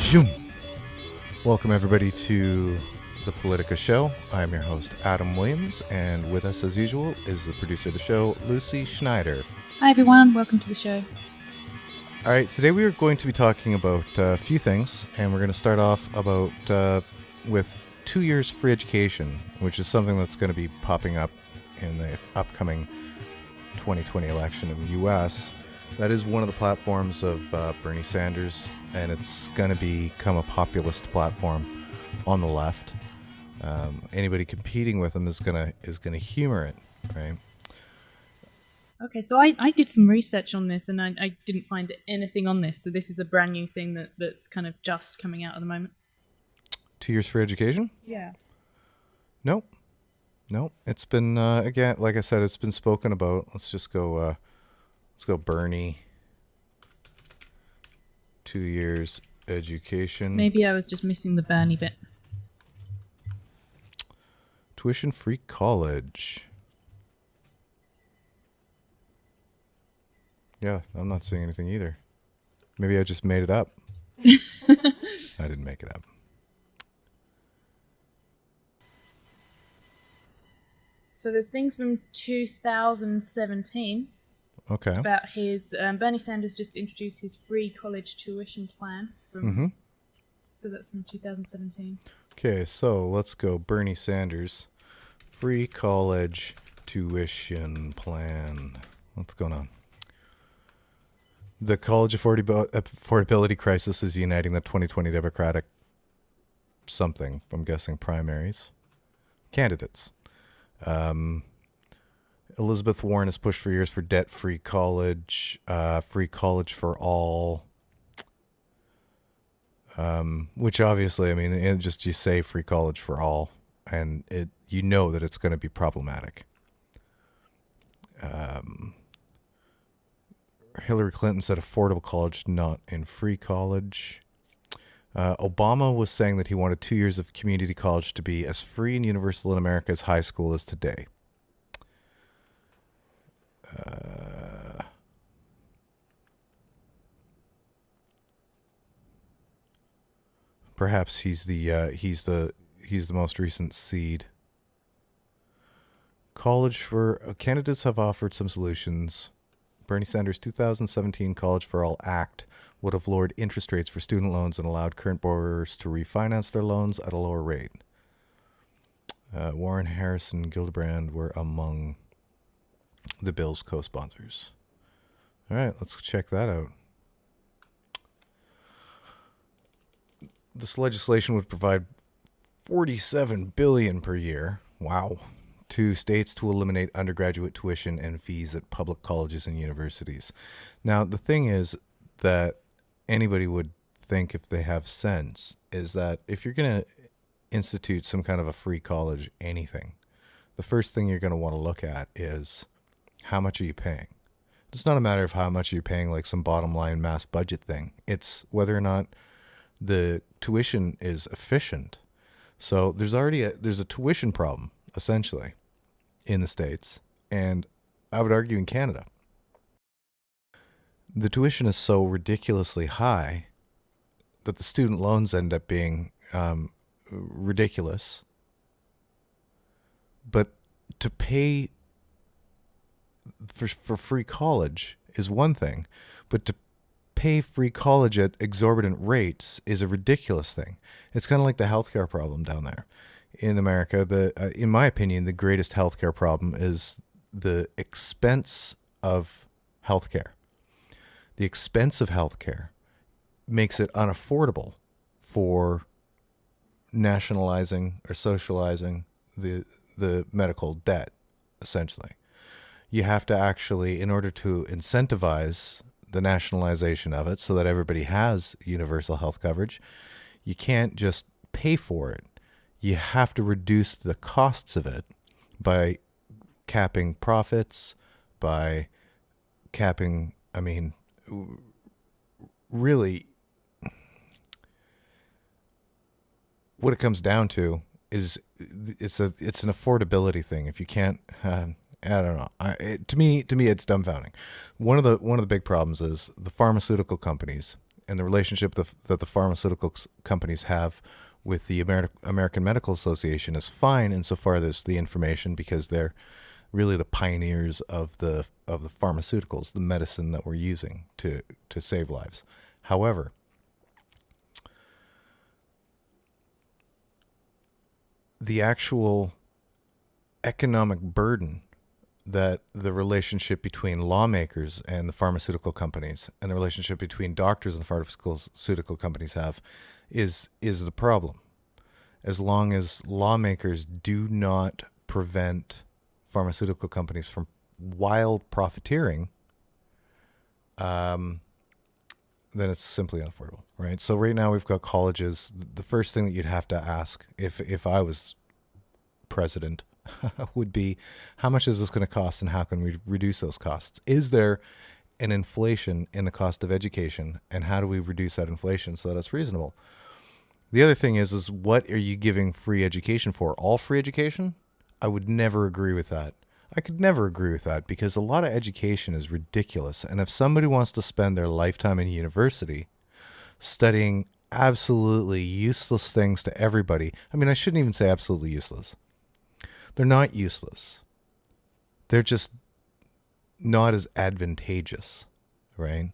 Zoom. Welcome everybody to the Politica Show. I'm your host, Adam Williams, and with us as usual is the producer of the show, Lucy Schneider. Hi everyone, welcome to the show. All right, today we are going to be talking about a few things, and we're going to start off with 2 years free education, which is something that's going to be popping up in the upcoming 2020 election in the U.S. That is one of the platforms of Bernie Sanders, and it's going to become a populist platform on the left. Anybody competing with him is going to humor it, right? Okay, so I did some research on this, and I didn't find anything on this. So this is a brand new thing that's kind of just coming out at the moment. 2 years free education? Yeah. Nope. It's been again, like I said, it's been spoken about. Let's go Bernie. 2 years education. Maybe I was just missing the Bernie bit. Tuition free college. Yeah, I'm not seeing anything either. Maybe I just made it up. I didn't make it up. So there's things from 2017. Okay. About his Bernie Sanders just introduced his free college tuition plan. So that's from 2017. Okay, so let's go Bernie Sanders free college tuition plan. What's going on? The college affordability crisis is uniting the 2020 Democratic something, I'm guessing primaries, candidates. Elizabeth Warren has pushed for years for debt-free college for all, which obviously, I mean, you say free college for all, and you know that it's going to be problematic. Hillary Clinton said affordable college, not in free college. Obama was saying that he wanted 2 years of community college to be as free and universal in America as high school is today. Perhaps he's the most recent seed. College for candidates have offered some solutions. Bernie Sanders' 2017 College for All Act would have lowered interest rates for student loans and allowed current borrowers to refinance their loans at a lower rate. Warren, Harris, and Gillibrand were among the bill's co-sponsors. All right, let's check that out. This legislation would provide $47 billion per year. Wow. To states to eliminate undergraduate tuition and fees at public colleges and universities. Now, the thing is that anybody would think, if they have sense, is that if you're going to institute some kind of a free college, anything, the first thing you're going to want to look at is how much are you paying? It's not a matter of how much you're paying, like some bottom line mass budget thing. It's whether or not the tuition is efficient. So there's a tuition problem, essentially, in the States, and I would argue in Canada. The tuition is so ridiculously high that the student loans end up being ridiculous. But to pay for free college is one thing, but to pay free college at exorbitant rates is a ridiculous thing. It's kind of like the healthcare problem down there in America. In my opinion, the greatest healthcare problem is the expense of healthcare. The expense of healthcare makes it unaffordable for nationalizing or socializing the medical debt, essentially. You have to actually, in order to incentivize the nationalization of it so that everybody has universal health coverage, you can't just pay for it. You have to reduce the costs of it by capping profits, by capping, really, what it comes down to is it's an affordability thing. If you can't, I don't know. To me, it's dumbfounding. One of the big problems is the pharmaceutical companies and the relationship that the pharmaceutical companies have with the American Medical Association is fine insofar as the information, because they're really the pioneers of the pharmaceuticals, the medicine that we're using to save lives. However, the actual economic burden that the relationship between lawmakers and the pharmaceutical companies, and the relationship between doctors and the pharmaceutical companies have, is the problem. As long as lawmakers do not prevent pharmaceutical companies from wild profiteering, then it's simply unaffordable, right? So right now we've got colleges. The first thing that you'd have to ask, if I was president, would be, how much is this going to cost, and how can we reduce those costs? Is there an inflation in the cost of education, and how do we reduce that inflation so that it's reasonable? The other thing is what are you giving free education for? All free education? I would never agree with that. I could never agree with that, because a lot of education is ridiculous. And if somebody wants to spend their lifetime in university studying absolutely useless things to everybody, I mean, I shouldn't even say absolutely useless. They're not useless. They're just not as advantageous, right?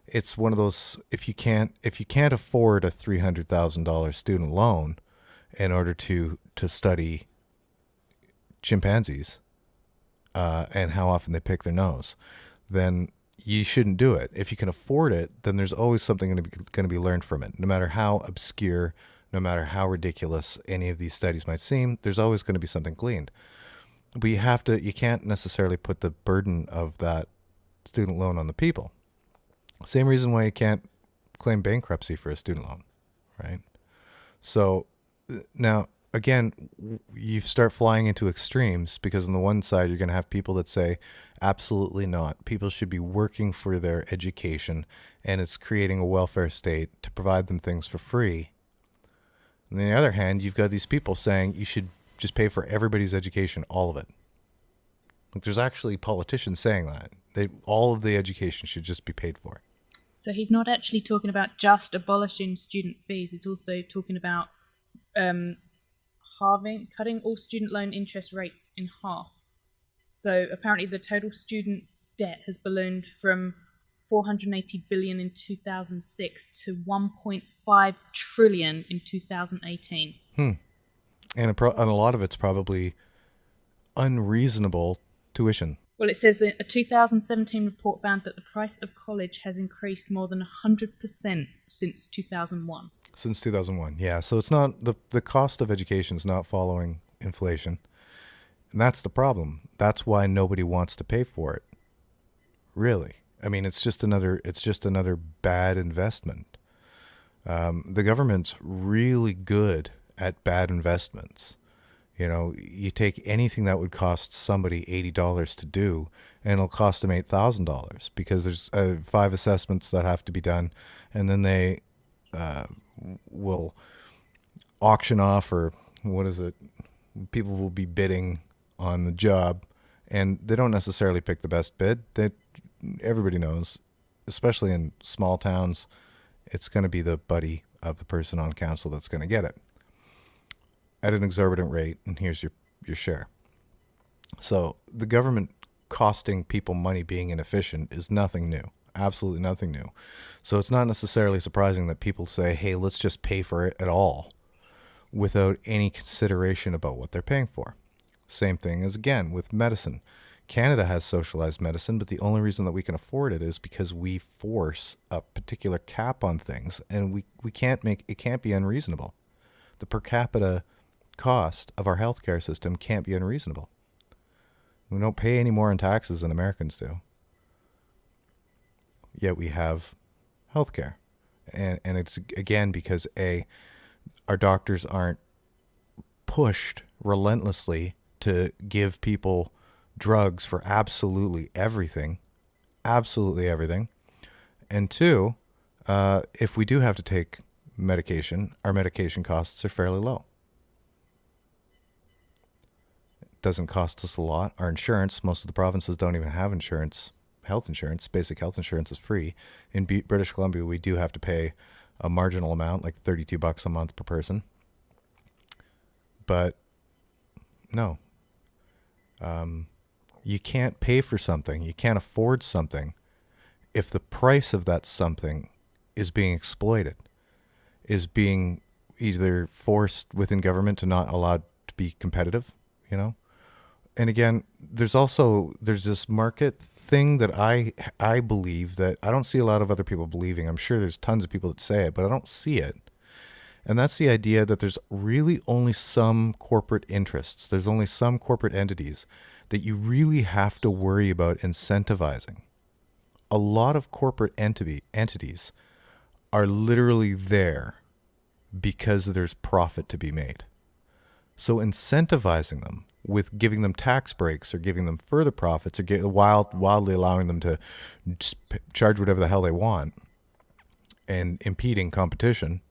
It's one of those, if you can't afford a $300,000 student loan in order to study chimpanzees and how often they pick their nose, then you shouldn't do it. If you can afford it, then there's always something going to be learned from it. No matter how obscure, no matter how ridiculous any of these studies might seem, there's always going to be something gleaned. But you can't necessarily put the burden of that student loan on the people. Same reason why you can't claim bankruptcy for a student loan, right? So now, again, you start flying into extremes, because on the one side, you're going to have people that say, absolutely not. People should be working for their education, and it's creating a welfare state to provide them things for free. On the other hand, you've got these people saying you should just pay for everybody's education, all of it. Like, there's actually politicians saying that. All of the education should just be paid for. So he's not actually talking about just abolishing student fees. He's also talking about cutting all student loan interest rates in half. So apparently the total student debt has ballooned from 480 billion in 2006 to 1.5 trillion in 2018. And a lot of it's probably unreasonable tuition. Well, it says a 2017 report found that the price of college has increased more than 100% since 2001. Since 2001, yeah. So it's not, the cost of education is not following inflation. And that's the problem. That's why nobody wants to pay for it. Really. I mean, it's just another bad investment. The government's really good at bad investments. You know, you take anything that would cost somebody $80 to do, and it'll cost them $8,000, because there's 5 assessments that have to be done, and then they will auction off, or what is it? People will be bidding on the job, and they don't necessarily pick the best bid. Everybody knows, especially in small towns, it's going to be the buddy of the person on council that's going to get it at an exorbitant rate, and here's your share. So the government costing people money being inefficient is nothing new, absolutely nothing new. So it's not necessarily surprising that people say, hey, let's just pay for it at all without any consideration about what they're paying for. Same thing as, again, with medicine. Canada has socialized medicine, but the only reason that we can afford it is because we force a particular cap on things, and we can't it can't be unreasonable. The per capita cost of our healthcare system can't be unreasonable. We don't pay any more in taxes than Americans do. Yet we have healthcare. And it's, again, because our doctors aren't pushed relentlessly to give people drugs for absolutely everything. And 2, if we do have to take medication, our medication costs are fairly low. It doesn't cost us a lot. Our insurance, most of the provinces don't even have insurance health insurance. Basic health insurance is free. In British Columbia, we do have to pay a marginal amount, like $32 a month per person. But no, you can't pay for something. You can't afford something if the price of that something is being exploited, is being either forced within government to not allowed to be competitive, you know? And again, there's this market thing that I believe that I don't see a lot of other people believing. I'm sure there's tons of people that say it, but I don't see it. And that's the idea that there's really only some corporate interests. There's only some corporate entities that you really have to worry about incentivizing. A lot of corporate entities are literally there because there's profit to be made. So incentivizing them with giving them tax breaks or giving them further profits or wildly allowing them to just charge whatever the hell they want and impeding competition,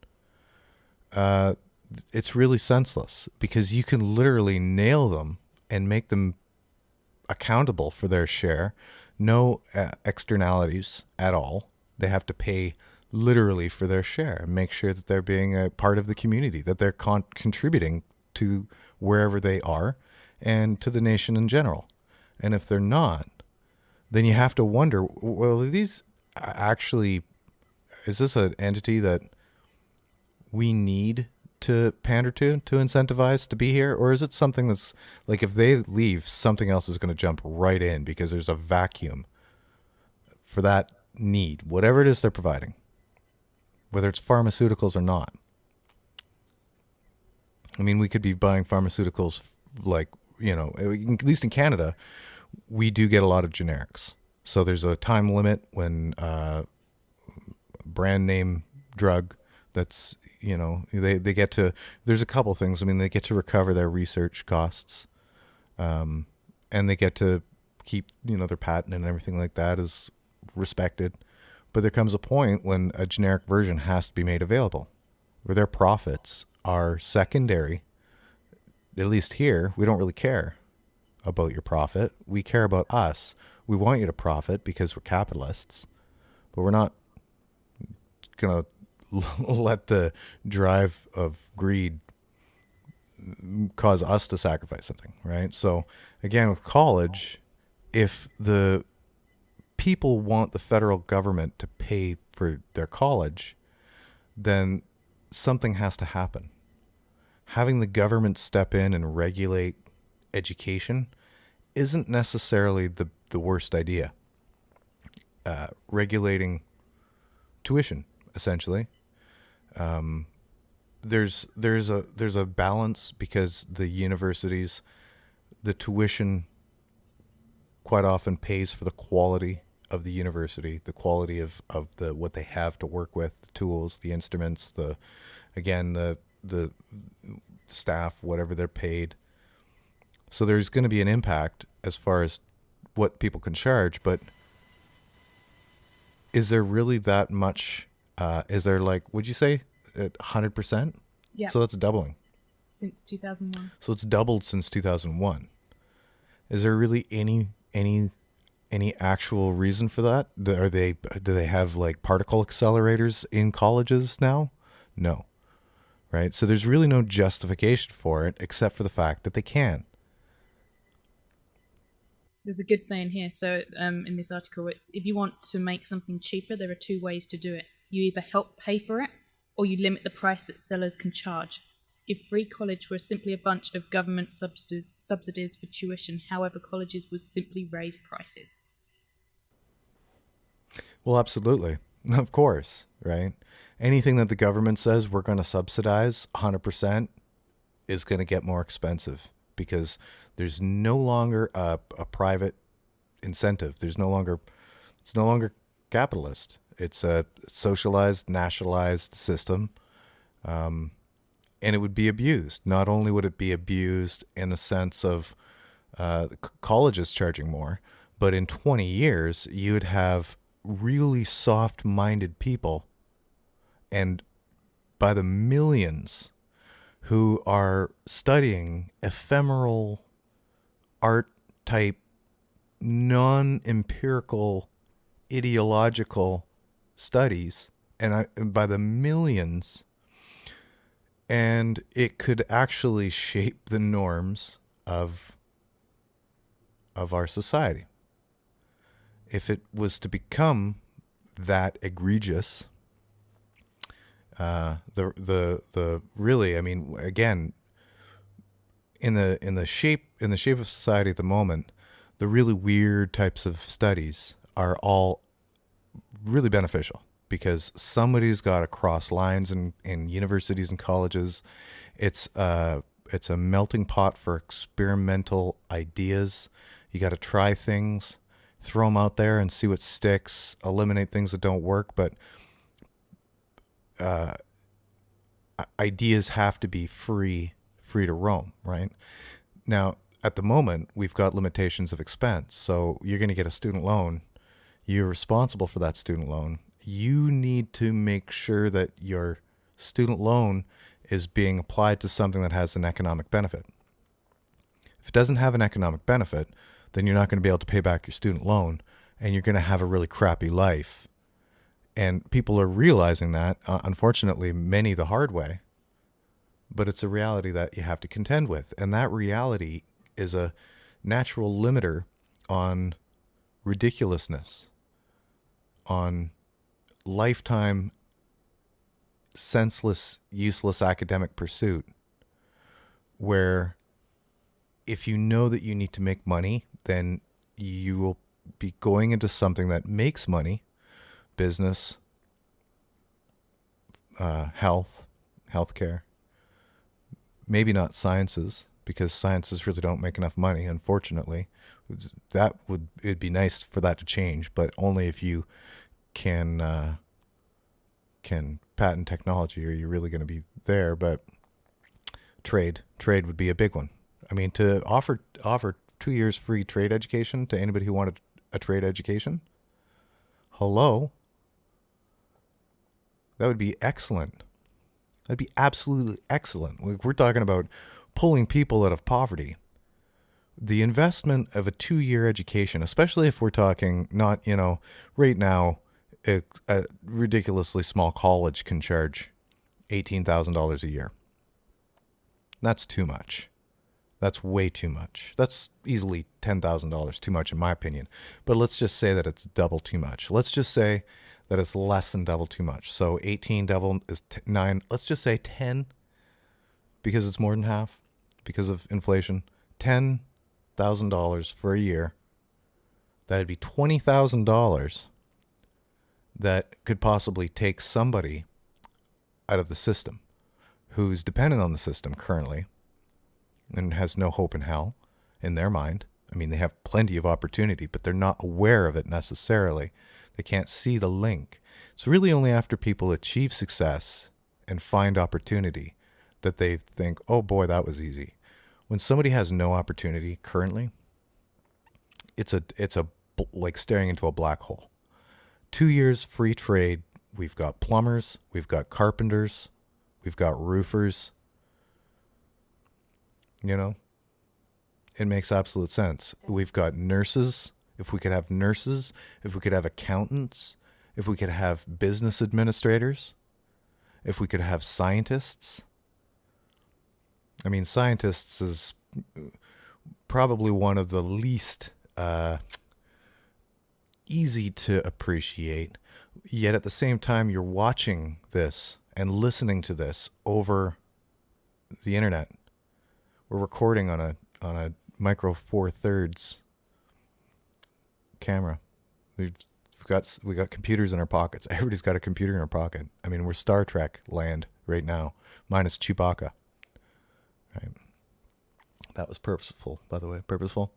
it's really senseless, because you can literally nail them and make them accountable for their share. No externalities at all. They have to pay literally for their share, make sure that they're being a part of the community, that they're contributing to wherever they are and to the nation in general. And if they're not, then you have to wonder, well, are these actually, is this an entity that we need to pander to incentivize to be here? Or is it something that's like, if they leave, something else is going to jump right in because there's a vacuum for that need, whatever it is they're providing, whether it's pharmaceuticals or not. I mean, we could be buying pharmaceuticals like, you know, at least in Canada, we do get a lot of generics. So there's a time limit when brand name drug that's, you know, they get to, there's a couple things. I mean, they get to recover their research costs, and they get to keep, you know, their patent and everything like that is respected. But there comes a point when a generic version has to be made available, where their profits are secondary. At least here, we don't really care about your profit. We care about us. We want you to profit because we're capitalists, but we're not going to let the drive of greed cause us to sacrifice something, right? So again, with college, if the people want the federal government to pay for their college, then something has to happen. Having the government step in and regulate education isn't necessarily the worst idea. Regulating tuition, essentially. There's a balance, because the universities, the tuition quite often pays for the quality of the university, the quality of the what they have to work with, the tools, the instruments, the staff, whatever they're paid. So there's going to be an impact as far as what people can charge, but is there really that much? Is there, like, would you say 100%? Yeah. So that's doubling. Since 2001. So it's doubled since 2001. Is there really any actual reason for that? Do they have like particle accelerators in colleges now? No. Right? So there's really no justification for it except for the fact that they can. There's a good saying here. So in this article, it's, if you want to make something cheaper, there are two ways to do it. You either help pay for it, or you limit the price that sellers can charge. If free college were simply a bunch of government subsidies for tuition, however, colleges would simply raise prices. Well, absolutely. Of course, right? Anything that the government says we're going to subsidize 100% is going to get more expensive, because there's no longer a private incentive. It's no longer capitalist. It's a socialized, nationalized system. And it would be abused. Not only would it be abused in the sense of colleges charging more, but in 20 years, you would have really soft-minded people, and by the millions, who are studying ephemeral art-type non-empirical ideological studies, and by the millions, and it could actually shape the norms of our society. If it was to become that egregious, the really, I mean, again, in the shape of society at the moment, the really weird types of studies are all really beneficial, because somebody's got to cross lines in universities and colleges. It's a melting pot for experimental ideas. You got to try things, throw them out there and see what sticks, eliminate things that don't work. But ideas have to be free to roam, right? Now, at the moment, we've got limitations of expense. So you're going to get a student loan. You're responsible for that student loan. You need to make sure that your student loan is being applied to something that has an economic benefit. If it doesn't have an economic benefit, then you're not going to be able to pay back your student loan, and you're going to have a really crappy life. And people are realizing that, unfortunately, many the hard way. But it's a reality that you have to contend with. And that reality is a natural limiter on ridiculousness, on lifetime senseless, useless academic pursuit, where if you know that you need to make money, then you will be going into something that makes money, business, healthcare, maybe not sciences, because sciences really don't make enough money, unfortunately. It'd be nice for that to change, but only if you can patent technology, or you're really going to be there. But trade would be a big one. I mean, to offer 2 years free trade education to anybody who wanted a trade education, hello, that would be excellent. That'd be absolutely excellent. We're talking about pulling people out of poverty. The investment of a 2-year education, especially if we're talking not, right now, a ridiculously small college can charge $18,000 a year. That's too much. That's way too much. That's easily $10,000 too much, in my opinion. But let's just say that it's double too much. Let's just say that it's less than double too much. So 18 double is 9. Let's just say 10, because it's more than half because of inflation. $10,000 for a year. That'd be $20,000 that could possibly take somebody out of the system who's dependent on the system currently and has no hope in hell in their mind. I mean, they have plenty of opportunity, but they're not aware of it necessarily. They can't see the link. It's really only after people achieve success and find opportunity that they think, oh boy, that was easy. When somebody has no opportunity currently, it's like staring into a black hole. 2 years free trade. We've got plumbers, we've got carpenters, we've got roofers. It makes absolute sense. We've got nurses. If we could have nurses, if we could have accountants, if we could have business administrators, if we could have scientists. I mean, scientists is probably one of the least easy to appreciate. Yet at the same time, you're watching this and listening to this over the internet. We're recording on a micro Four Thirds camera. We got computers in our pockets. Everybody's got a computer in our pocket. I mean, we're Star Trek land right now, minus Chewbacca. Right. That was purposeful, by the way. Purposeful.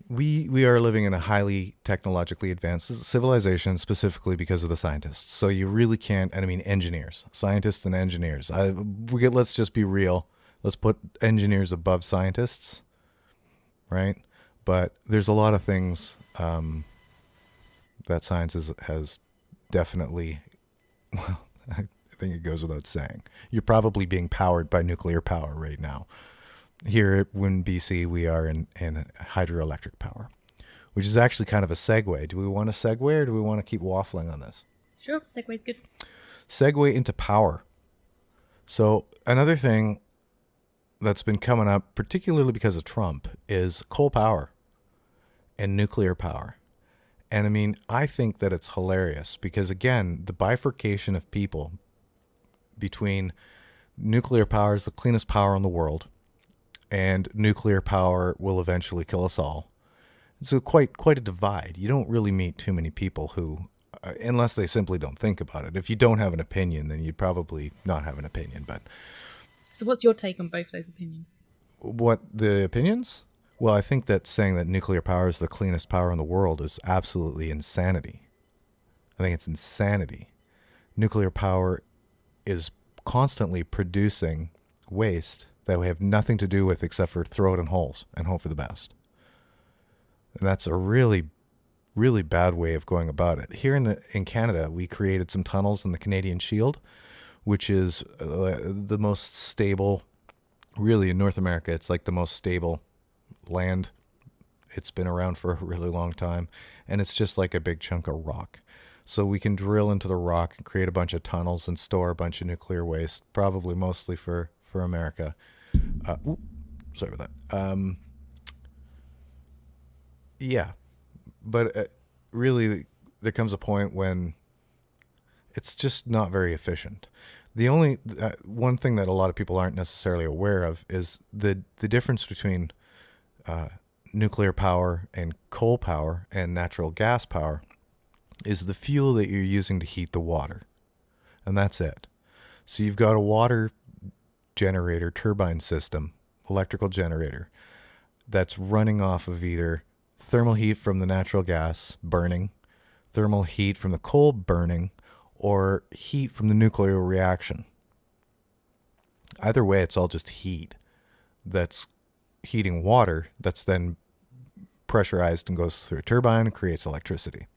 We are living in a highly technologically advanced civilization, specifically because of the scientists. So you really can't, and I mean engineers, scientists and engineers. Let's just be real. Let's put engineers above scientists, right? But there's a lot of things that science has definitely, well, I think it goes without saying. You're probably being powered by nuclear power right now. Here in BC, we are in hydroelectric power, which is actually kind of a segue. Do we want to segue or do we want to keep waffling on this? Sure, segue's good. Segue into power. So another thing that's been coming up, particularly because of Trump, is coal power and nuclear power. And I mean, I think that it's hilarious because, again, the bifurcation of people between nuclear power is the cleanest power in the world and nuclear power will eventually kill us all. So quite a divide. You don't really meet too many people who, unless they simply don't think about it. If you don't have an opinion, then you'd probably not have an opinion. But So what's your take on both those opinions? what the opinions? Well, I think that saying that nuclear power is the cleanest power in the world is absolutely insanity. I think it's insanity. Nuclear power is constantly producing waste that we have nothing to do with except for throw it in holes and hope for the best. And that's a really, really bad way of going about it. Here in Canada, we created some tunnels in the Canadian Shield, which is the most stable, really in North America, it's like the most stable land. It's been around for a really long time, and it's just like a big chunk of rock. So we can drill into the rock and create a bunch of tunnels and store a bunch of nuclear waste, probably mostly for America. Sorry about that. Yeah, but really there comes a point when it's just not very efficient. The only one thing that a lot of people aren't necessarily aware of is the difference between nuclear power and coal power and natural gas power is the fuel that you're using to heat the water. And that's it. So you've got a water generator, turbine system, electrical generator that's running off of either thermal heat from the natural gas burning, thermal heat from the coal burning, or heat from the nuclear reaction. Either way, it's all just heat that's heating water that's then pressurized and goes through a turbine and creates electricity.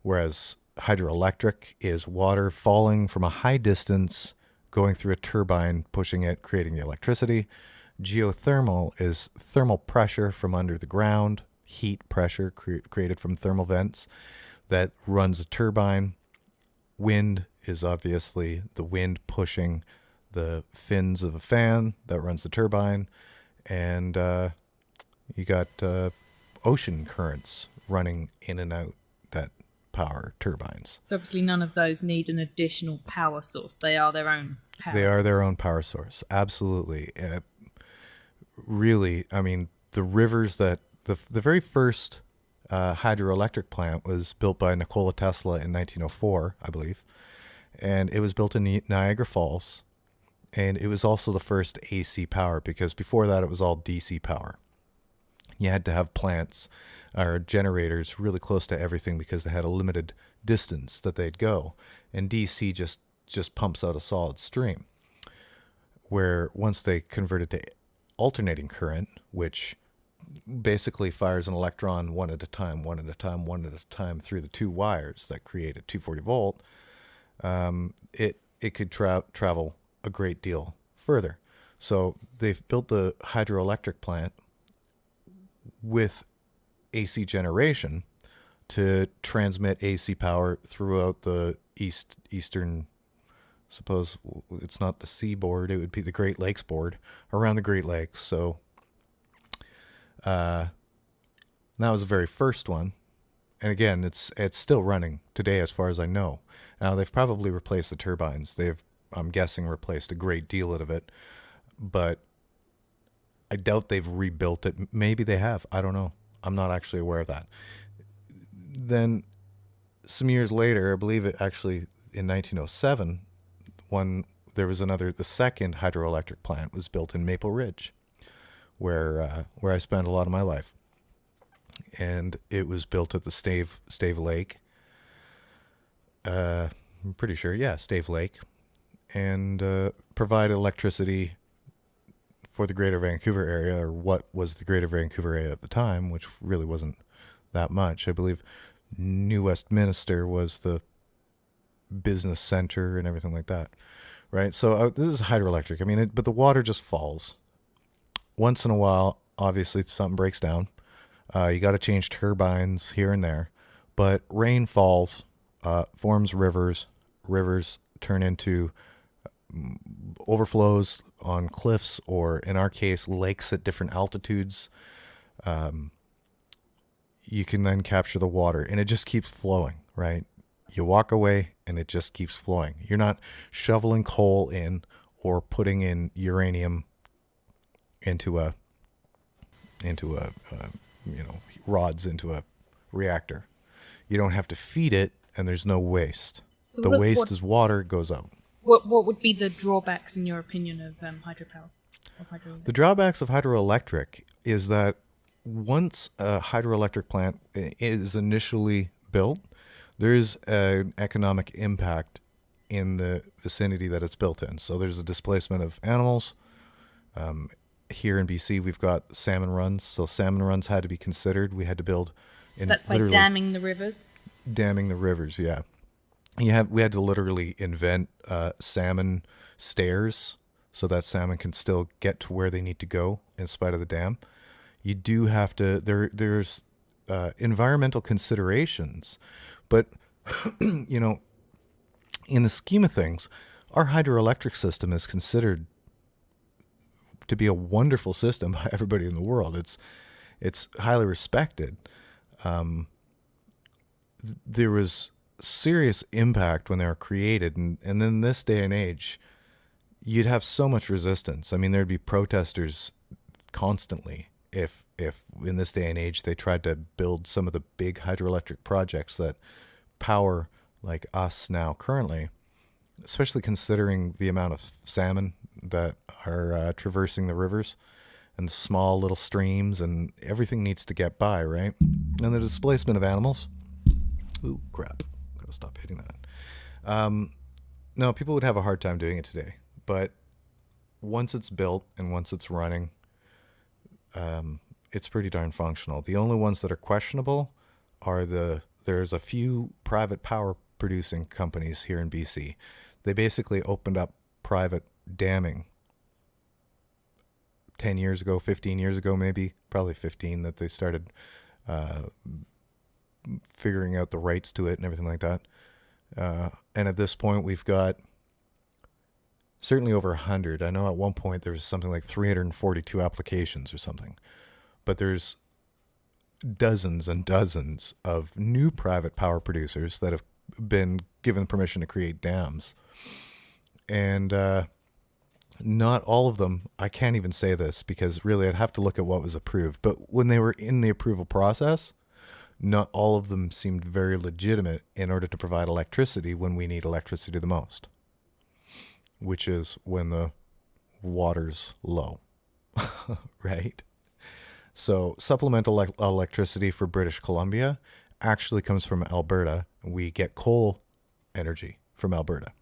Whereas hydroelectric is water falling from a high distance, going through a turbine, pushing it, creating the electricity. Geothermal is thermal pressure from under the ground, heat pressure created from thermal vents that runs a turbine. Wind is obviously the wind pushing the fins of a fan that runs the turbine. And you got ocean currents running in and out that power turbines. So obviously none of those need an additional power source. They are their own power They source. are their own power source. Absolutely. Really, I mean, the rivers that the very first hydroelectric plant was built by Nikola Tesla in 1904, I believe. And it was built in Niagara Falls. And it was also the first AC power because before that it was all DC power. You had to have plants or generators really close to everything because they had a limited distance that they'd go. And DC just pumps out a solid stream. Where once they converted to alternating current, which basically fires an electron one at a time through the two wires that create a 240 volt, it could travel a great deal further. So they've built the hydroelectric plant with AC generation to transmit AC power throughout the eastern, suppose it's not the seaboard, it would be the Great Lakes board, around the Great Lakes. So that was the very first one. And again, it's still running today as far as I know. Now they've probably replaced the turbines. I'm guessing replaced a great deal of it, but I doubt they've rebuilt it. Maybe they have. I don't know. I'm not actually aware of that. Then some years later, I believe it actually in 1907, the second hydroelectric plant was built in Maple Ridge, where I spent a lot of my life. And it was built at the Stave Lake. I'm pretty sure, yeah, Stave Lake. And provide electricity for the Greater Vancouver area, or what was the Greater Vancouver area at the time, which really wasn't that much. I believe New Westminster was the business center and everything like that, right? So this is hydroelectric. I mean, but the water just falls once in a while, obviously something breaks down. You got to change turbines here and there, but rain falls, forms rivers. Rivers turn into overflows on cliffs, or in our case, lakes at different altitudes. You can then capture the water, and it just keeps flowing, right? You walk away, and it just keeps flowing. You're not shoveling coal in or putting in uranium into a rods into a reactor. You don't have to feed it, and there's no waste. So The waste is water, goes out. What would be the drawbacks, in your opinion, of hydropower? The drawbacks of hydroelectric is that once a hydroelectric plant is initially built, there is an economic impact in the vicinity that it's built in. So there's a displacement of animals. Here in BC, we've got salmon runs. So salmon runs had to be considered. We had to build. So that's by damming the rivers? Damming the rivers, yeah. We had to literally invent salmon stairs so that salmon can still get to where they need to go in spite of the dam. You do have to, there's environmental considerations, but, you know, in the scheme of things, our hydroelectric system is considered to be a wonderful system by everybody in the world. It's highly respected. There was serious impact when they were created, and then this day and age, you'd have so much resistance. I mean, there'd be protesters constantly if in this day and age they tried to build some of the big hydroelectric projects that power like us now currently, especially considering the amount of salmon that are traversing the rivers and the small little streams, and everything needs to get by, right? And the displacement of animals. Ooh, crap. Gotta stop hitting that. No, people would have a hard time doing it today. But once it's built and once it's running, it's pretty darn functional. The only ones that are questionable are there's a few private power producing companies here in BC. They basically opened up private damming 10 years ago, 15 years ago, maybe, probably 15, that they started figuring out the rights to it and everything like that. And at this point, we've got certainly over 100. I know at one point there was something like 342 applications or something. But there's dozens and dozens of new private power producers that have been given permission to create dams. And not all of them, I can't even say this because really I'd have to look at what was approved. But when they were in the approval process, not all of them seemed very legitimate in order to provide electricity when we need electricity the most, which is when the water's low, right? So supplemental electricity for British Columbia actually comes from Alberta. We get coal energy from Alberta.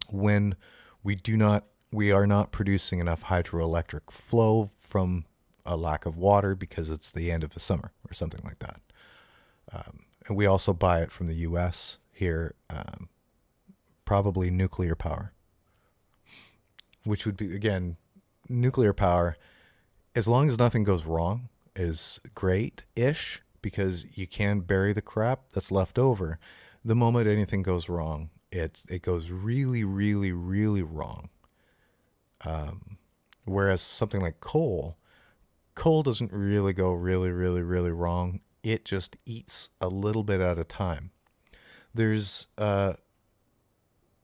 When we are not producing enough hydroelectric flow from a lack of water because it's the end of the summer or something like that. And we also buy it from the U.S. here, probably nuclear power, which would be, again, nuclear power, as long as nothing goes wrong, is great-ish because you can bury the crap that's left over. The moment anything goes wrong, it goes really, really, really wrong. Whereas something like coal doesn't really go really, really, really wrong. It just eats a little bit at a time. This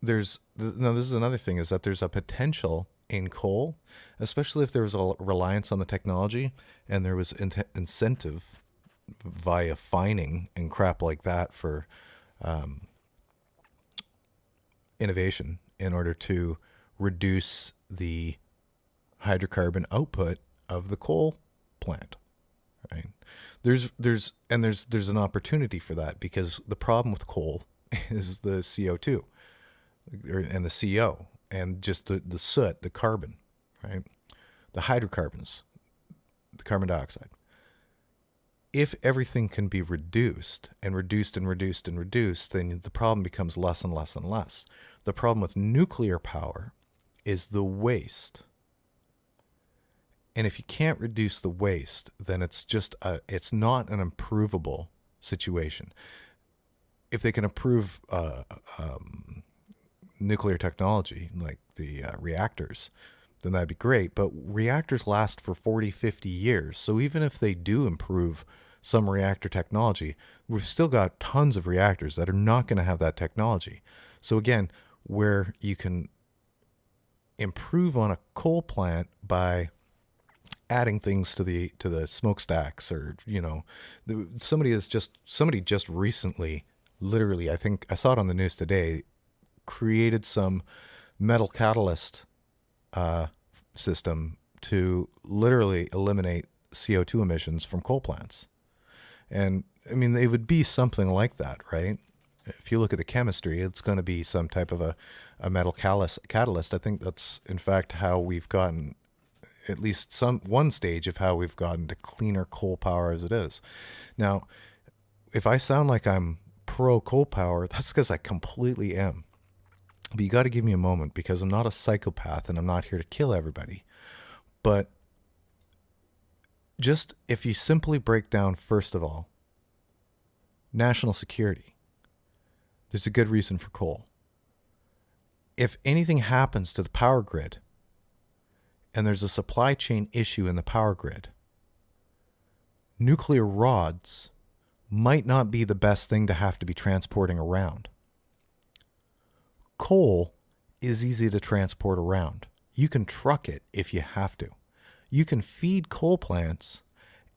is another thing, is that there's a potential in coal, especially if there was a reliance on the technology and there was incentive via fining and crap like that for innovation in order to reduce the hydrocarbon output of the coal plant, right? There's an opportunity for that, because the problem with coal is the CO2 and the CO and just the soot, the carbon, right? The hydrocarbons, the carbon dioxide. If everything can be reduced and reduced and reduced and reduced, then the problem becomes less and less and less. The problem with nuclear power is the waste. And if you can't reduce the waste, then it's not an improvable situation. If they can improve nuclear technology, like the reactors, then that'd be great. But reactors last for 40, 50 years. So even if they do improve some reactor technology, we've still got tons of reactors that are not going to have that technology. So again, where you can improve on a coal plant by adding things to the smokestacks, or somebody just recently, literally, I think I saw it on the news today, created some metal catalyst system to literally eliminate CO2 emissions from coal plants. And I mean, they would be something like that, right? If you look at the chemistry, it's going to be some type of a metal catalyst. I think that's in fact how we've gotten, at least one stage of how we've gotten to cleaner coal power as it is. Now, if I sound like I'm pro coal power, that's because I completely am. But you got to give me a moment, because I'm not a psychopath and I'm not here to kill everybody. But just if you simply break down, first of all, national security, there's a good reason for coal. If anything happens to the power grid and there's a supply chain issue in the power grid, nuclear rods might not be the best thing to have to be transporting around. Coal is easy to transport around. You can truck it if you have to. You can feed coal plants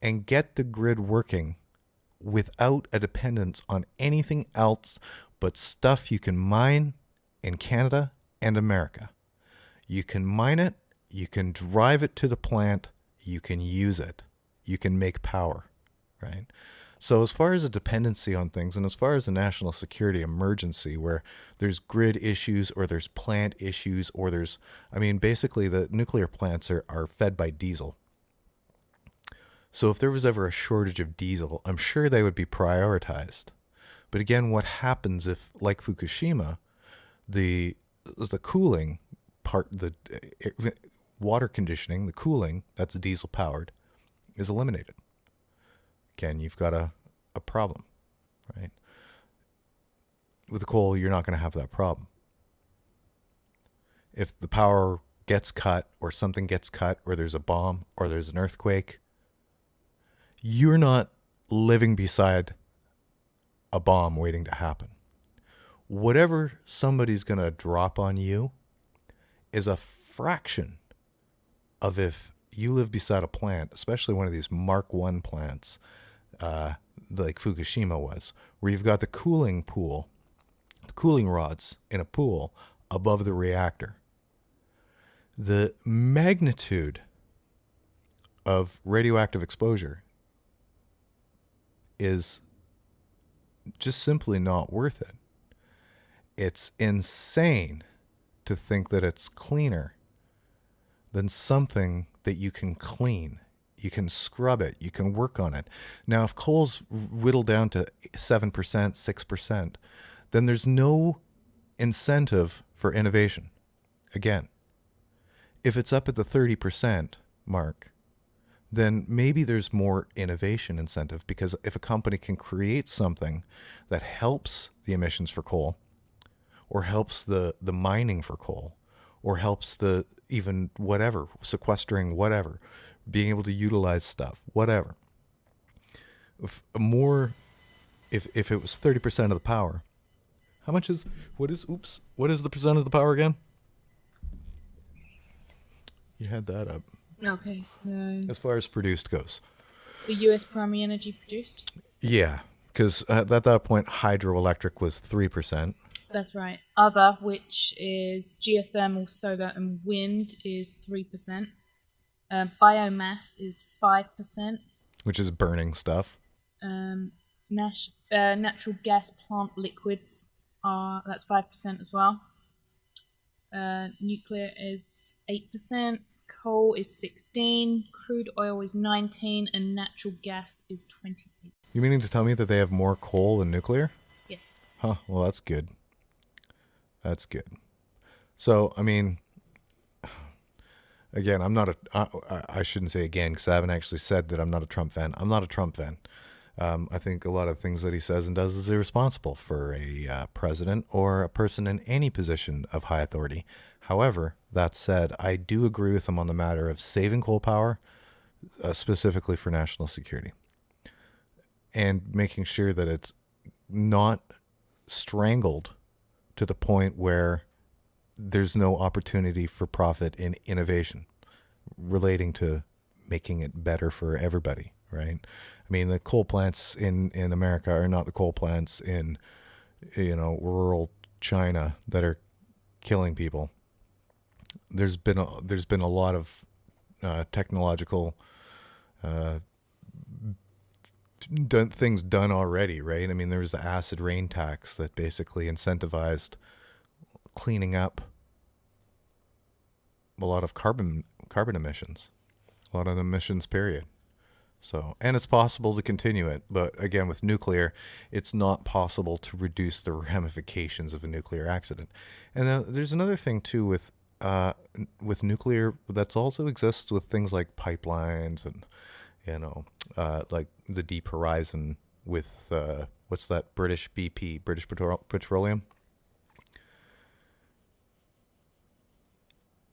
and get the grid working without a dependence on anything else but stuff you can mine in Canada and America. You can mine it, you can drive it to the plant, you can use it, you can make power, right? So as far as a dependency on things, and as far as a national security emergency where there's grid issues or there's plant issues or basically the nuclear plants are fed by diesel. So if there was ever a shortage of diesel, I'm sure they would be prioritized. But again, what happens if, like Fukushima, the cooling part, the water conditioning, the cooling that's diesel powered, is eliminated? Again, you've got a problem, right? With the coal, you're not going to have that problem. If the power gets cut or something gets cut or there's a bomb or there's an earthquake, you're not living beside a bomb waiting to happen. Whatever somebody's going to drop on you is a fraction of if you live beside a plant, especially one of these Mark I plants, like Fukushima was, where you've got the cooling rods in a pool above the reactor. The magnitude of radioactive exposure is just simply not worth it. It's insane to think that it's cleaner than something that you can clean. You can scrub it. You can work on it. Now, if coal's whittled down to 7%, 6%, then there's no incentive for innovation. Again, if it's up at the 30% mark, then maybe there's more innovation incentive, because if a company can create something that helps the emissions for coal, or helps the mining for coal, or helps the even whatever, sequestering whatever, being able to utilize stuff, whatever. If it was 30% of the power, what is the percent of the power again? You had that up. Okay, so As far as produced goes. the US primary energy produced? Yeah, because at that point, hydroelectric was 3%. That's right. Other, which is geothermal, solar, and wind, is 3%. Biomass is 5%. Which is burning stuff. Natural gas plant liquids that's 5% as well. Nuclear is 8%. Coal is 16%. Crude oil is 19%, and natural gas is 28%. You meaning to tell me that they have more coal than nuclear? Yes. Huh. Well, that's good. That's good. So, again, I'm not I shouldn't say again because I haven't actually said that I'm not a Trump fan. I'm not a Trump fan. I think a lot of things that he says and does is irresponsible for a president or a person in any position of high authority. However, that said, I do agree with him on the matter of saving coal power, specifically for national security, and making sure that it's not strangled to the point where there's no opportunity for profit in innovation relating to making it better for everybody, right? I mean, the coal plants in America are not the coal plants in, rural China that are killing people. There's been a lot of technological things done already, right? I mean, there was the acid rain tax that basically incentivized cleaning up a lot of carbon emissions, a lot of emissions, period. So, and it's possible to continue it, but again, with nuclear, it's not possible to reduce the ramifications of a nuclear accident. And there's another thing too with nuclear that's also exists with things like pipelines and like the Deep Horizon with what's that, British BP, British Petroleum.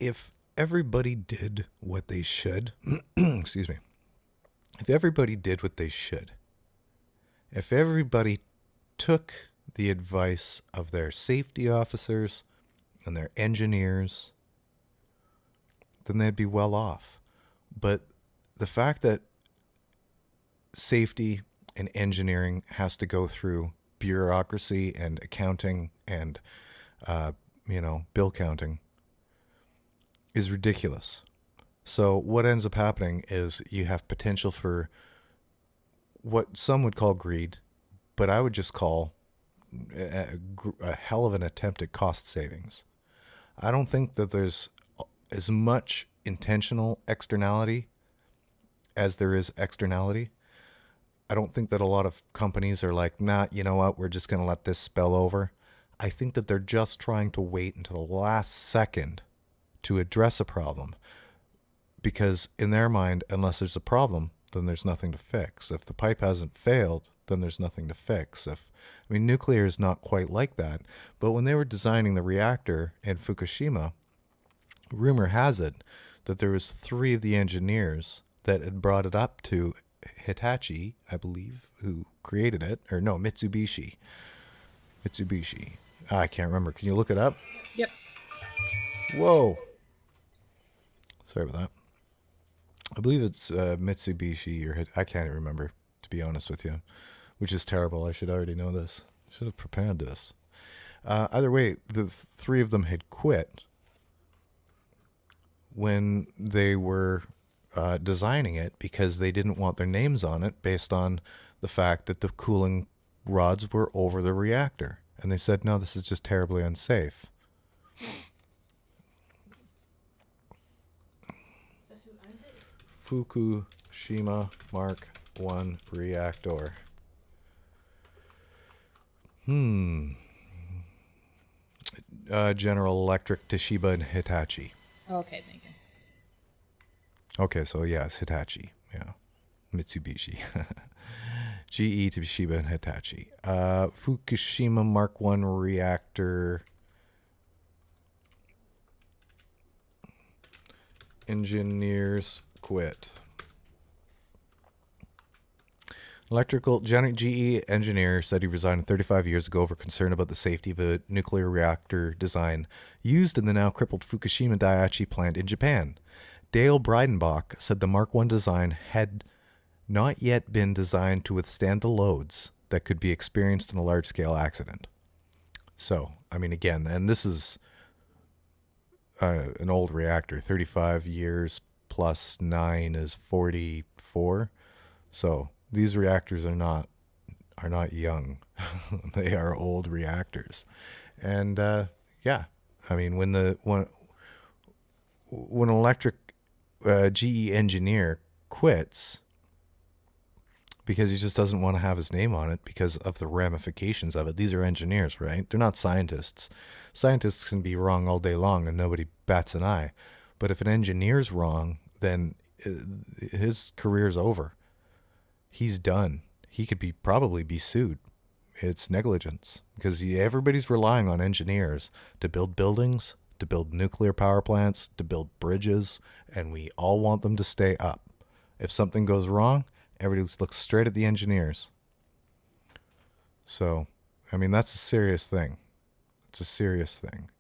If everybody did what they should, excuse me, if everybody did what they should, if everybody took the advice of their safety officers and their engineers, then they'd be well off. But the fact that safety and engineering has to go through bureaucracy and accounting and, bill counting is ridiculous. So what ends up happening is you have potential for what some would call greed, but I would just call a hell of an attempt at cost savings. I don't think that there's as much intentional externality as there is externality. I don't think that a lot of companies are like, nah, you know what, we're just going to let this spill over. I think that they're just trying to wait until the last second to address a problem. Because in their mind, unless there's a problem, then there's nothing to fix. If the pipe hasn't failed, then there's nothing to fix. Nuclear is not quite like that. But when they were designing the reactor in Fukushima, rumor has it that there was 3 of the engineers that had brought it up to Hitachi, I believe, who created it. Or no, Mitsubishi. I can't remember. Can you look it up? Yep. Whoa. Sorry about that. I believe it's Mitsubishi or I can't remember, to be honest with you, which is terrible. I should already know this. I should have prepared this. Either way, the 3 of them had quit when they were designing it because they didn't want their names on it based on the fact that the cooling rods were over the reactor. And they said, no, this is just terribly unsafe. Fukushima Mark 1 reactor. General Electric, Toshiba, and Hitachi. Okay, thank you. Okay, so yes, Hitachi. Yeah. Mitsubishi. GE, Toshiba, and Hitachi. Fukushima Mark 1 reactor. Engineers quit. GE engineer said he resigned 35 years ago over concern about the safety of a nuclear reactor design used in the now crippled Fukushima Daiichi plant in Japan. Dale Breidenbach said the Mark I design had not yet been designed to withstand the loads that could be experienced in a large-scale accident. So, again, and this is an old reactor, 35 years plus 9 is 44. So these reactors are not young. They are old reactors. And when an electric GE engineer quits because he just doesn't want to have his name on it because of the ramifications of it. These are engineers, right? They're not scientists. Scientists can be wrong all day long and nobody bats an eye. But if an engineer's wrong, then his career's over. He's done. He could probably be sued. It's negligence because everybody's relying on engineers to build buildings, to build nuclear power plants, to build bridges, and we all want them to stay up. If something goes wrong, everybody looks straight at the engineers. So, I mean, that's a serious thing. It's a serious thing.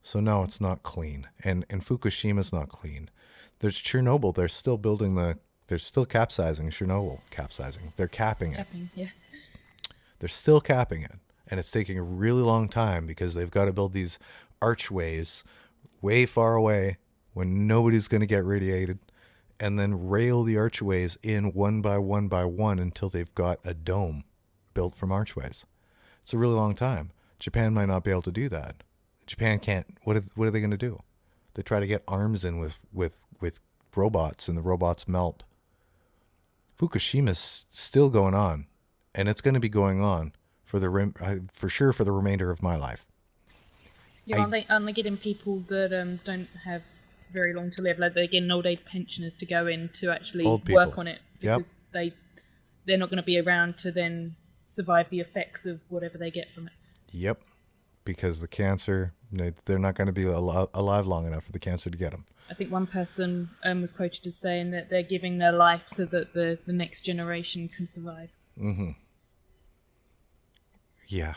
So no, it's not clean. And Fukushima's not clean. There's Chernobyl. They're still they're still capsizing Chernobyl. Capsizing. They're capping it. Yeah. They're still capping it. And it's taking a really long time because they've got to build these archways way far away when nobody's going to get radiated, and then rail the archways in one by one until they've got a dome built from archways. It's a really long time. Japan might not be able to do that. Japan can't. What are they going to do? They try to get arms in with robots, and the robots melt. Fukushima's still going on, and it's going to be going on for sure for the remainder of my life. Yeah, aren't they getting people that don't have very long to live? Like they're getting old age pensioners to go in to actually work on it because they're not going to be around to then survive the effects of whatever they get from it. Yep, because the cancer, they're not going to be alive long enough for the cancer to get them. I think one person was quoted as saying that they're giving their life so that the next generation can survive. Mm-hmm. Yeah.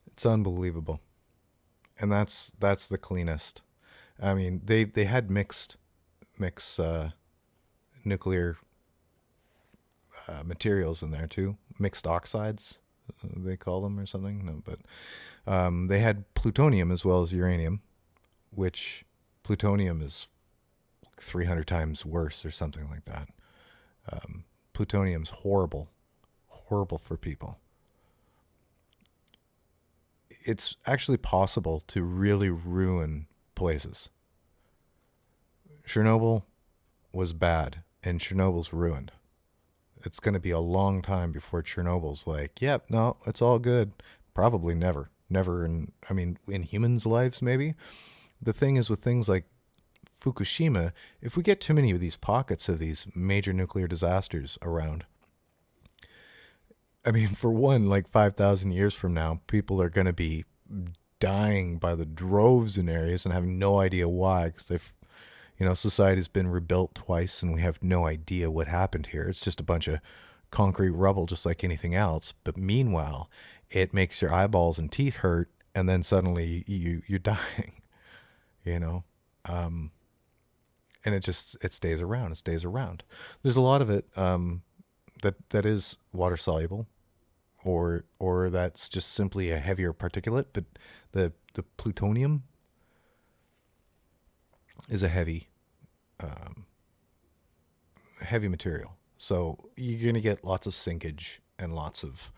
It's unbelievable. And that's the cleanest. I mean, they had mixed nuclear materials in there too. Mixed oxides, they call them, or something. No, but they had plutonium as well as uranium, which plutonium is 300 times worse or something like that. Plutonium's horrible for people. It's actually possible to really ruin places. Chernobyl was bad, and Chernobyl's ruined. It's going to be a long time before Chernobyl's like, yep, no, it's all good. Probably never in humans' lives, maybe. The thing is with things like Fukushima, if we get too many of these pockets of these major nuclear disasters around, I mean, for one, like 5,000 years from now, people are going to be dying by the droves in areas and having no idea why, because they've, society's been rebuilt twice and we have no idea what happened here. It's just a bunch of concrete rubble, just like anything else. But meanwhile, it makes your eyeballs and teeth hurt, and then suddenly you're dying, and it stays around. It stays around. There's a lot of it that is water soluble, or that's just simply a heavier particulate. But the plutonium is a heavy material, so you're going to get lots of sinkage and lots of,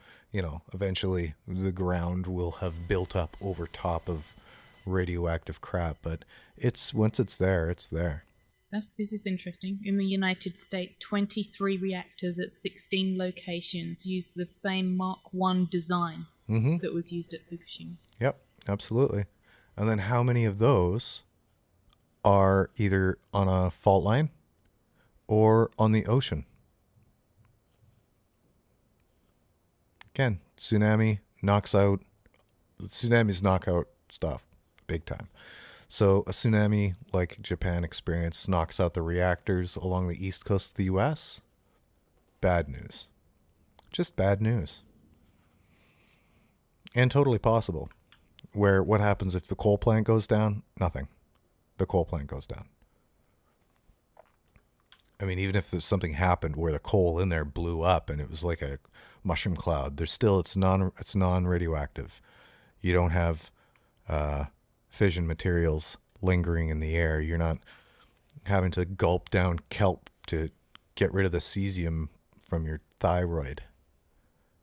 eventually the ground will have built up over top of radioactive crap. But once it's there, it's there. This is interesting. In the United States, 23 reactors at 16 locations use the same Mark I design that was used at Fukushima. Yep, absolutely. And then how many of those are either on a fault line or on the ocean? Again, tsunamis knock out stuff big time. So a tsunami like Japan experienced knocks out the reactors along the east coast of the U.S. Bad news. Just bad news. And totally possible. Where what happens if the coal plant goes down? Nothing. The coal plant goes down. I mean, even if there's something happened where the coal in there blew up and it was like a mushroom cloud, it's non-radioactive. You don't have fission materials lingering in the air. You're not having to gulp down kelp to get rid of the cesium from your thyroid,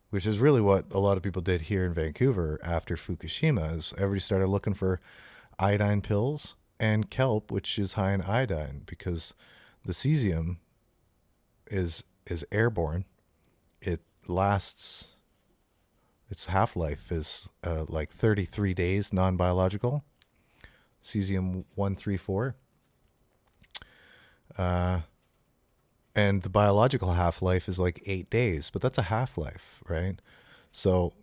which is really what a lot of people did here in Vancouver after Fukushima. Is everybody started looking for iodine pills and kelp, which is high in iodine, because the cesium is airborne. It lasts, its half-life is like 33 days, non-biological. cesium-134. And the biological half-life is like 8 days, but that's a half-life, right? So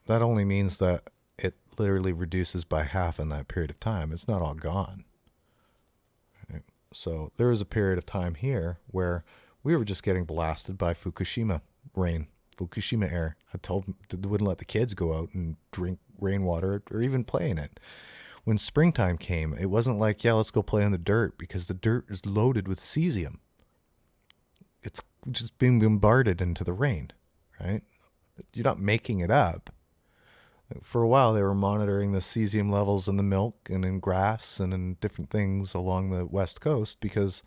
that only means that it literally reduces by half in that period of time. It's not all gone. Right? So there was a period of time here where we were just getting blasted by Fukushima rain, Fukushima air. I told them wouldn't let the kids go out and drink rainwater or even play in it. When springtime came, it wasn't like, yeah, let's go play in the dirt, because the dirt is loaded with cesium. It's just being bombarded into the rain, right? You're not making it up. For a while, they were monitoring the cesium levels in the milk and in grass and in different things along the west coast, because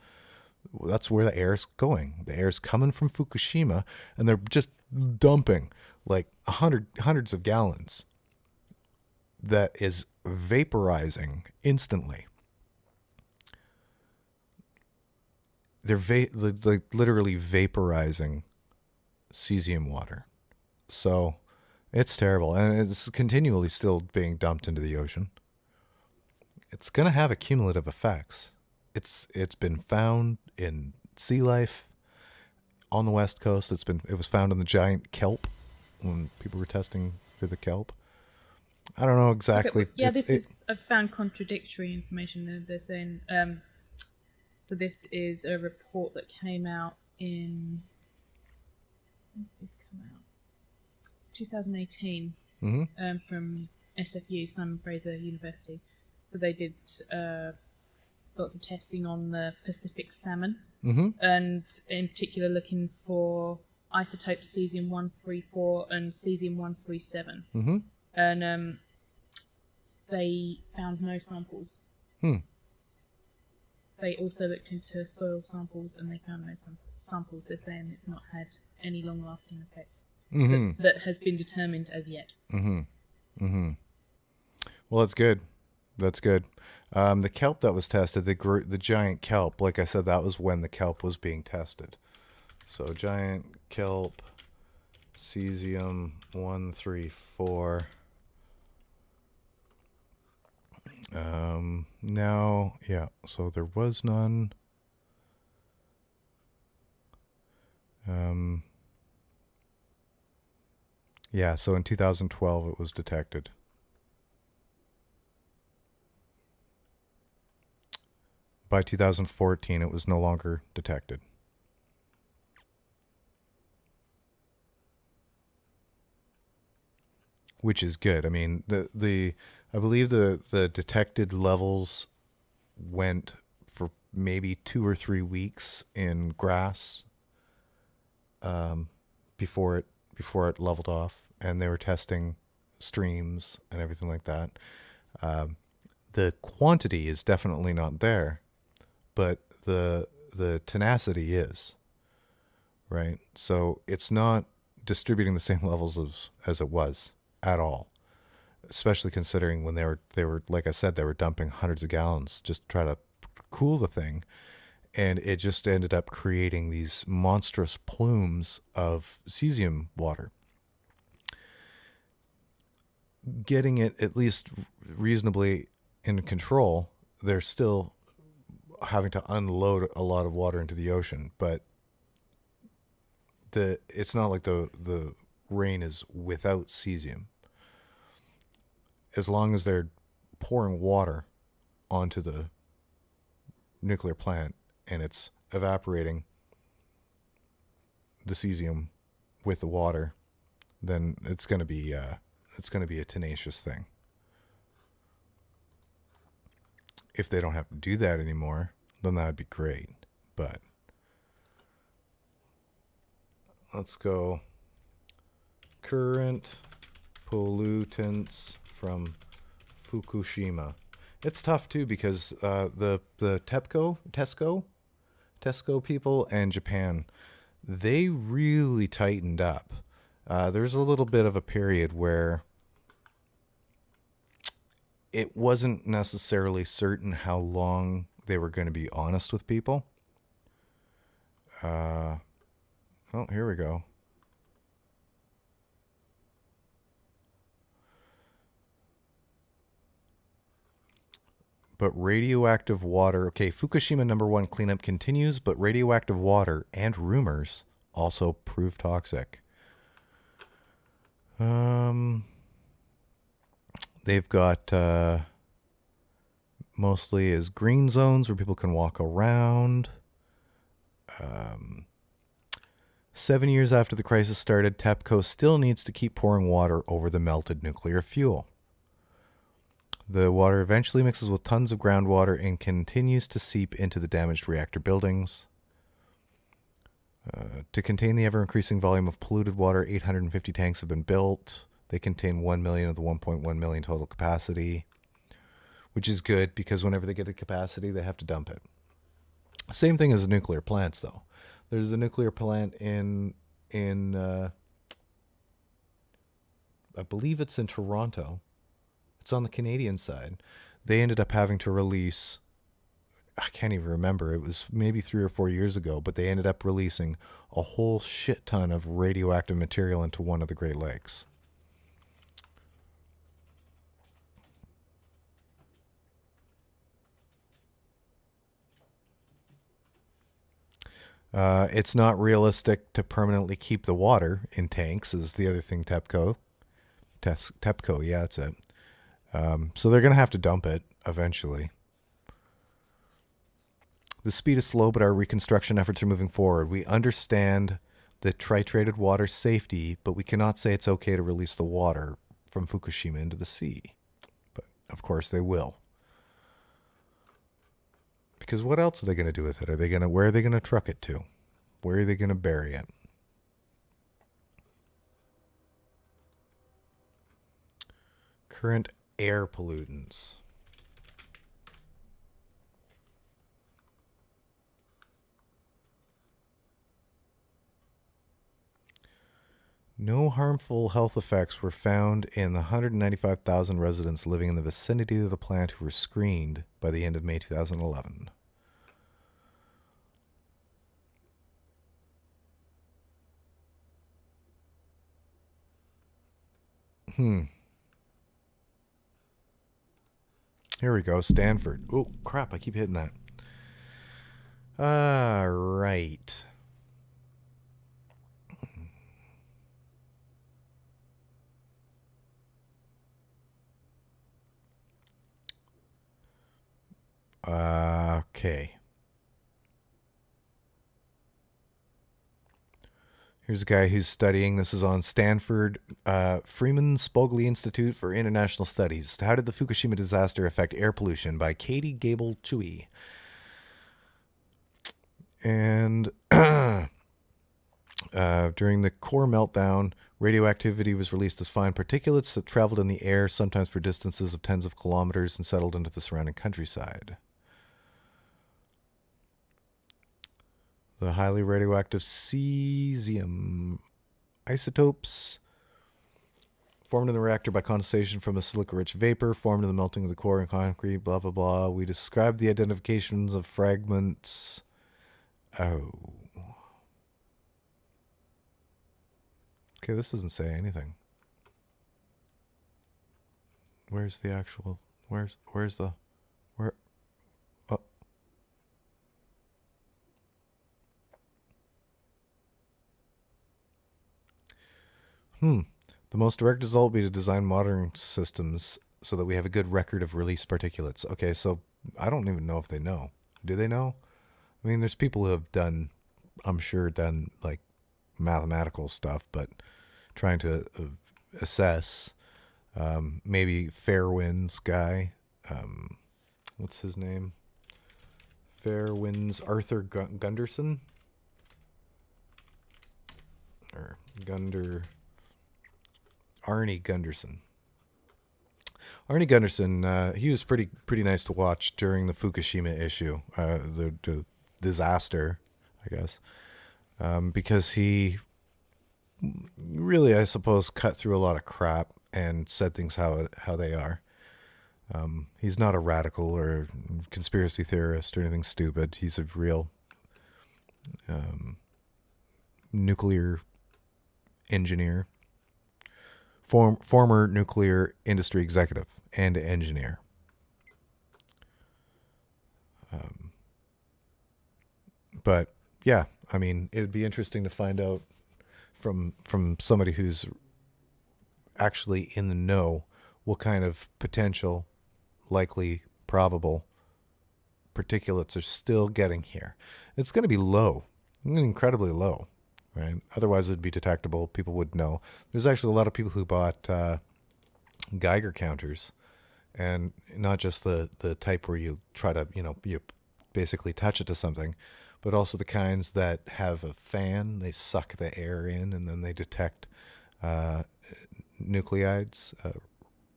that's where the air's going. The air's coming from Fukushima, and they're just dumping like hundreds of gallons that is vaporizing instantly. They're literally vaporizing cesium water. So it's terrible, and it's continually still being dumped into the ocean. It's going to have accumulative effects. It's been found in sea life on the west coast. It was found in the giant kelp when people were testing for the kelp. I don't know exactly. Okay, yeah, I've found contradictory information. They're saying, so this is a report that came out in, when did this come out? It's 2018, from SFU, Simon Fraser University. So they did lots of testing on the Pacific salmon, and in particular looking for isotopes cesium-134 and cesium-137. And they found no samples. They also looked into soil samples, and they found no samples. They're saying it's not had any long-lasting effect that has been determined as yet. Well, that's good. That's good. The kelp that was tested, the giant kelp, like I said, that was when the kelp was being tested. So giant kelp, cesium-134. Now, yeah, so there was none. Yeah, so in 2012 it was detected. By 2014 it was no longer detected. Which is good. I mean, I believe the detected levels went for maybe 2 or 3 weeks in grass before it leveled off, and they were testing streams and everything like that. The quantity is definitely not there, but the tenacity is, right? So it's not distributing the same levels as it was at all, especially considering when they were like I said, they were dumping hundreds of gallons just to try to cool the thing, and it just ended up creating these monstrous plumes of cesium water. Getting it at least reasonably in control, they're still having to unload a lot of water into the ocean, but it's not like the rain is without cesium. As long as they're pouring water onto the nuclear plant and it's evaporating the cesium with the water, then it's going to be a tenacious thing. If they don't have to do that anymore, then that'd be great. But let's go current pollutants from Fukushima. It's tough too, because the Tesco people and Japan, they really tightened up. There's a little bit of a period where it wasn't necessarily certain how long they were going to be honest with people. Oh, here we go. But radioactive water. Okay, Fukushima #1 cleanup continues, but radioactive water and rumors also prove toxic. They've got mostly as green zones where people can walk around. 7 years after the crisis started, TEPCO still needs to keep pouring water over the melted nuclear fuel. The water eventually mixes with tons of groundwater and continues to seep into the damaged reactor buildings. To contain the ever-increasing volume of polluted water, 850 tanks have been built. They contain 1 million of the 1.1 million total capacity, which is good because whenever they get a capacity, they have to dump it. Same thing as nuclear plants, though. There's a nuclear plant in I believe it's in Toronto. It's on the Canadian side. They ended up having to release, I can't even remember, it was maybe 3 or 4 years ago, but they ended up releasing a whole shit ton of radioactive material into one of the Great Lakes. It's not realistic to permanently keep the water in tanks, is the other thing TEPCO, yeah, that's it. So they're going to have to dump it eventually. The speed is slow, but our reconstruction efforts are moving forward. We understand the titrated water safety, but we cannot say it's okay to release the water from Fukushima into the sea. But, of course, they will. Because what else are they going to do with it? Where are they going to truck it to? Where are they going to bury it? Current air pollutants. No harmful health effects were found in the 195,000 residents living in the vicinity of the plant who were screened by the end of May 2011. Here we go, Stanford. Oh, crap, I keep hitting that. All right. Okay. Here's a guy who's studying. This is on Stanford Freeman Spogli Institute for International Studies. How did the Fukushima disaster affect air pollution? By Katie Gable Chewy. And during the core meltdown, radioactivity was released as fine particulates that traveled in the air, sometimes for distances of tens of kilometers, and settled into the surrounding countryside. The highly radioactive cesium isotopes formed in the reactor by condensation from a silica-rich vapor, formed in the melting of the core and concrete, blah, blah, blah. We described the identifications of fragments. Oh. Okay, this doesn't say anything. Where's the actual... Where's the... Where... Oh. The most direct result will be to design modern systems so that we have a good record of released particulates. Okay, so I don't even know if they know. Do they know? I mean, there's people who have done, I'm sure, done like mathematical stuff, but trying to assess. Maybe Fairwind's guy. What's his name? Fairwind's Arthur Gunderson? Or Arnie Gunderson. Arnie Gunderson, he was pretty nice to watch during the Fukushima issue, the disaster, I guess, because he really, I suppose, cut through a lot of crap and said things how they are. He's not a radical or conspiracy theorist or anything stupid. He's a real nuclear engineer. Former nuclear industry executive and engineer. But yeah, I mean, it would be interesting to find out from somebody who's actually in the know what kind of potential, likely, probable particulates are still getting here. It's going to be low, incredibly low, right? Otherwise, it'd be detectable. People would know. There's actually a lot of people who bought Geiger counters, and not just the type where you try to, you basically touch it to something, but also the kinds that have a fan. They suck the air in, and then they detect nuclides,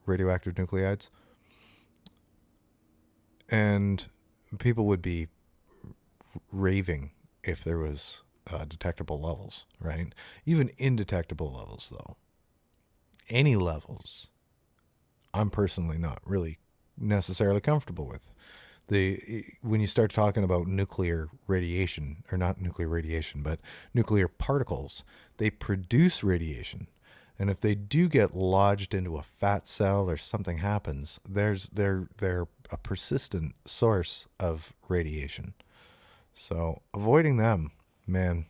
radioactive nuclides. And people would be raving if there was detectable levels, right? Even indetectable levels, though. Any levels, I'm personally not really necessarily comfortable with. When you start talking about nuclear radiation, or not nuclear radiation, but nuclear particles, they produce radiation. And if they do get lodged into a fat cell or something happens, they're a persistent source of radiation. So avoiding them, man,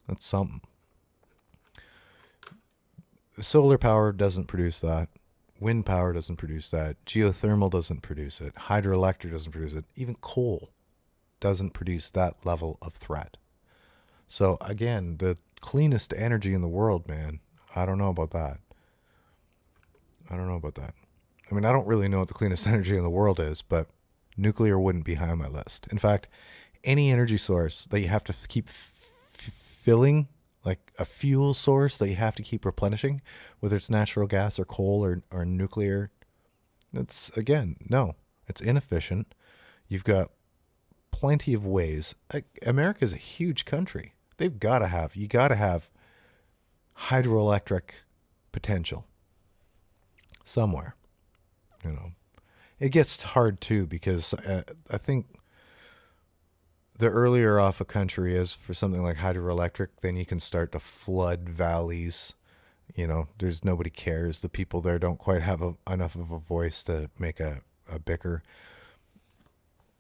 that's something. Solar power doesn't produce that. Wind power doesn't produce that. Geothermal doesn't produce it. Hydroelectric doesn't produce it. Even coal doesn't produce that level of threat. So again, the cleanest energy in the world, man, I don't know about that. I mean, I don't really know what the cleanest energy in the world is, but nuclear wouldn't be high on my list. In fact, any energy source that you have to keep filling, like a fuel source that you have to keep replenishing, whether it's natural gas or coal or nuclear, that's, again, no, it's inefficient. You've got plenty of ways. America's a huge country. You got to have hydroelectric potential somewhere. It gets hard too, because I think the earlier off a country is for something like hydroelectric, then you can start to flood valleys. There's nobody cares. The people there don't quite have enough of a voice to make a bicker,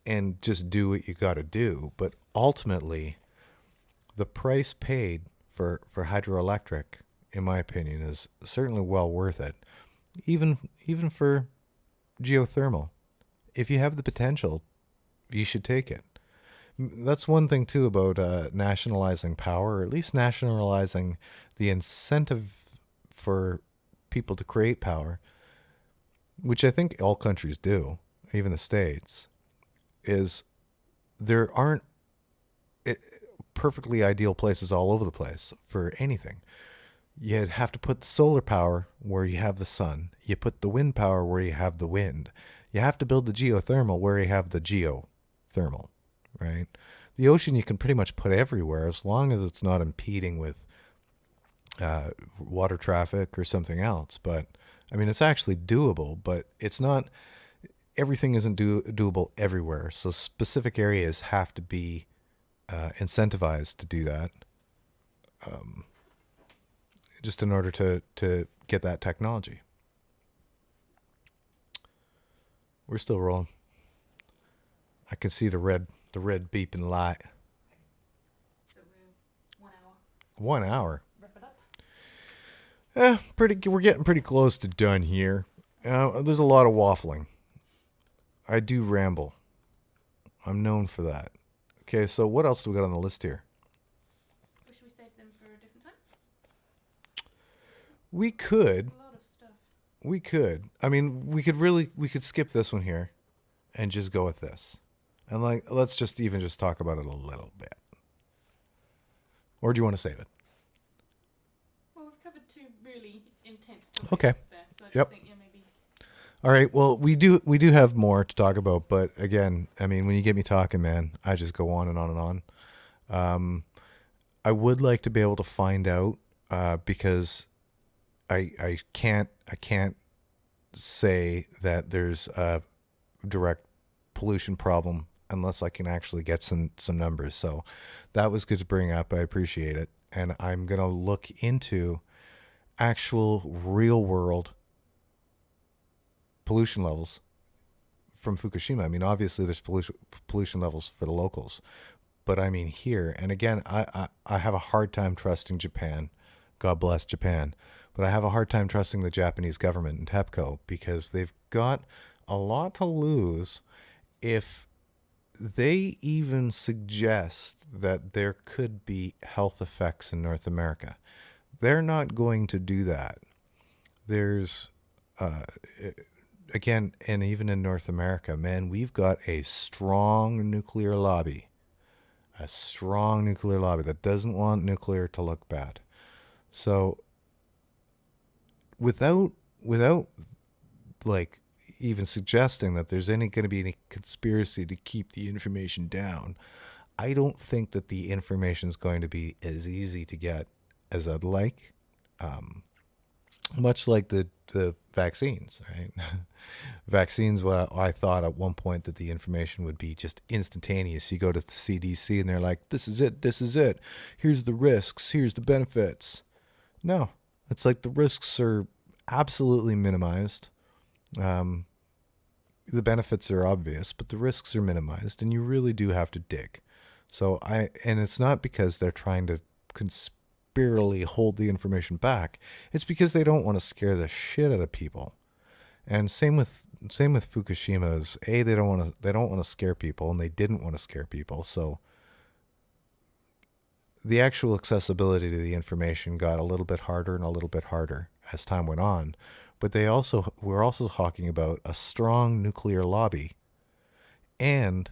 and just do what you got to do. But ultimately, the price paid for hydroelectric, in my opinion, is certainly well worth it. Even for geothermal, if you have the potential, you should take it. That's one thing too about nationalizing power, or at least nationalizing the incentive for people to create power, which I think all countries do, even the States, is there aren't perfectly ideal places all over the place for anything. You'd have to put the solar power where you have the sun. You put the wind power where you have the wind. You have to build the geothermal where you have the geothermal, right? The ocean you can pretty much put everywhere, as long as it's not impeding with water traffic or something else. But I mean, it's actually doable, but it's not. Everything isn't doable everywhere. So specific areas have to be incentivized to do that, just in order to get that technology. We're still rolling. I can see the red beeping light. So we're 1 hour. 1 hour. Wrap it up. We're getting pretty close to done here. There's a lot of waffling. I do ramble. I'm known for that. Okay, so what else do we got on the list here? Or should we save them for a different time? We could. A lot of stuff. We could. I mean, we could skip this one here and just go with this. And let's just talk about it a little bit. Or do you want to save it? Well, we've covered two really intense topics Okay. there, so I Yep. think, yeah, maybe. All right. Well, we do have more to talk about, but again, I mean, when you get me talking, man, I just go on and on and on. I would like to be able to find out, because I can't say that there's a direct pollution problem unless I can actually get some numbers. So that was good to bring up. I appreciate it. And I'm going to look into actual real world pollution levels from Fukushima. I mean, obviously there's pollution levels for the locals, but I mean here. And again, I have a hard time trusting Japan. God bless Japan. But I have a hard time trusting the Japanese government and TEPCO because they've got a lot to lose if they even suggest that there could be health effects in North America. They're not going to do that. There's, again, and even in North America, man, we've got a strong nuclear lobby. A strong nuclear lobby that doesn't want nuclear to look bad. So without like even suggesting that there's going to be any conspiracy to keep the information down, I don't think that the information is going to be as easy to get as I'd like. Much like the vaccines, right? Vaccines, well, I thought at one point that the information would be just instantaneous. You go to the CDC and they're like, this is it. Here's the risks, here's the benefits. No, it's like the risks are absolutely minimized. The benefits are obvious, but the risks are minimized, and you really do have to dig. And it's not because they're trying to conspirally hold the information back. It's because they don't want to scare the shit out of people. And same with Fukushima's. They don't want to scare people, and they didn't want to scare people. So the actual accessibility to the information got a little bit harder and a little bit harder as time went on. But we're also talking about a strong nuclear lobby and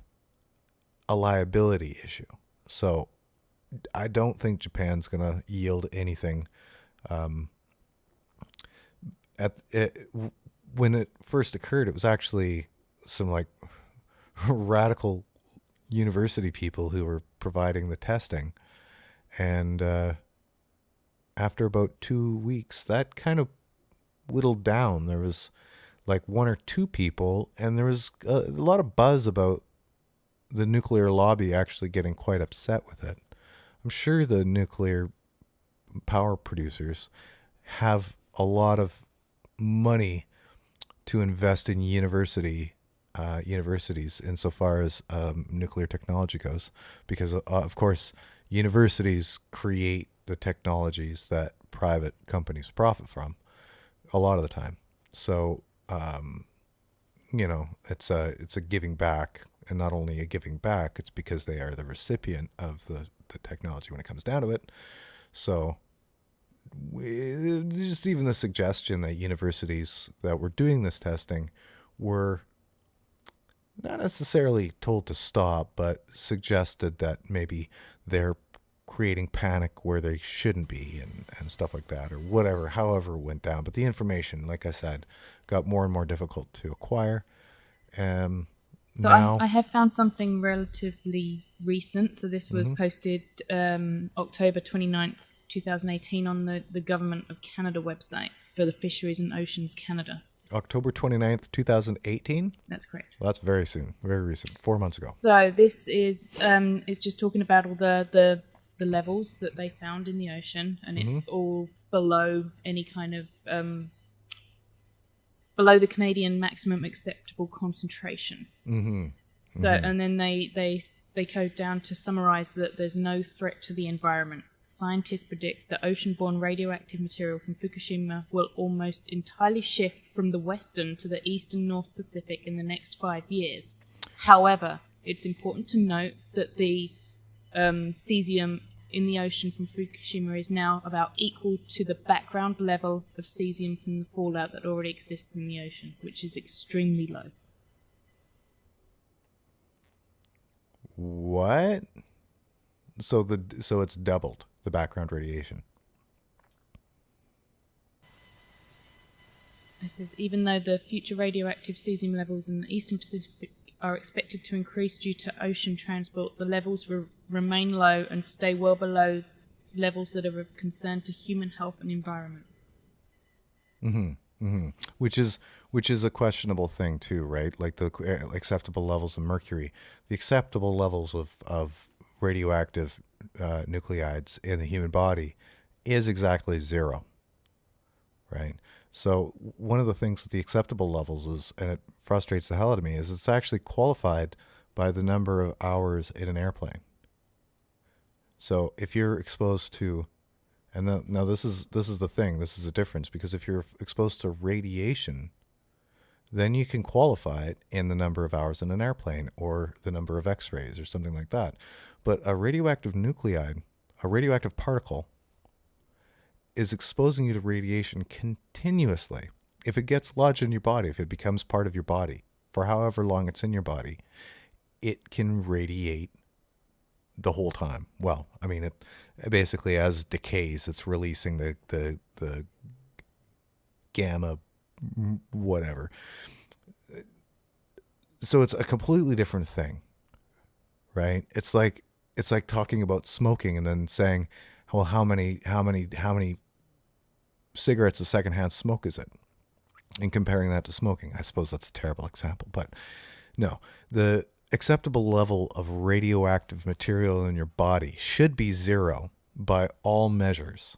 a liability issue. So I don't think Japan's going to yield anything. When it first occurred, it was actually some like radical university people who were providing the testing. And after about 2 weeks, that kind of whittled down. There was like 1 or 2 people, and there was a lot of buzz about the nuclear lobby actually getting quite upset with it. I'm sure the nuclear power producers have a lot of money to invest in universities insofar as nuclear technology goes, because of course universities create the technologies that private companies profit from a lot of the time. So it's a giving back, and not only a giving back, it's because they are the recipient of the technology when it comes down to it. So just even the suggestion that universities that were doing this testing were not necessarily told to stop, but suggested that maybe they're creating panic where they shouldn't be, and stuff like that, or whatever, however it went down. But the information, like I said, got more and more difficult to acquire. So now, I have found something relatively recent. So this was posted October 29th, 2018 on the Government of Canada website for the Fisheries and Oceans Canada. October 29th, 2018? That's correct. Well, that's very soon, very recent, 4 months ago. So this is just talking about all the levels that they found in the ocean, and it's all below any kind of below the Canadian maximum acceptable concentration. So and then they code down to summarize that there's no threat to the environment. Scientists predict that ocean-borne radioactive material from Fukushima will almost entirely shift from the western to the eastern North Pacific in the next 5 years. However, it's important to note that the cesium in the ocean from Fukushima is now about equal to the background level of cesium from the fallout that already exists in the ocean, which is extremely low. What? So it's doubled the background radiation. It says, even though the future radioactive cesium levels in the eastern Pacific are expected to increase due to ocean transport, the levels will remain low and stay well below levels that are of concern to human health and environment. Which is a questionable thing too, right? Like the acceptable levels of mercury, the acceptable levels of radioactive nuclides in the human body is exactly 0, right? So one of the things that the acceptable levels is, and it frustrates the hell out of me, is it's actually qualified by the number of hours in an airplane. So if you're exposed to, and now this is the thing, this is the difference, because if you're exposed to radiation, then you can qualify it in the number of hours in an airplane or the number of X-rays or something like that. But a radioactive nuclide, a radioactive particle, is exposing you to radiation continuously. If it gets lodged in your body, if it becomes part of your body for however long it's in your body, it can radiate the whole time. Well, I mean, it basically, as it decays, it's releasing the gamma whatever. So it's a completely different thing, right? It's like talking about smoking and then saying, well, how many cigarettes of secondhand smoke is it? And comparing that to smoking. I suppose that's a terrible example, but no. The acceptable level of radioactive material in your body should be 0 by all measures,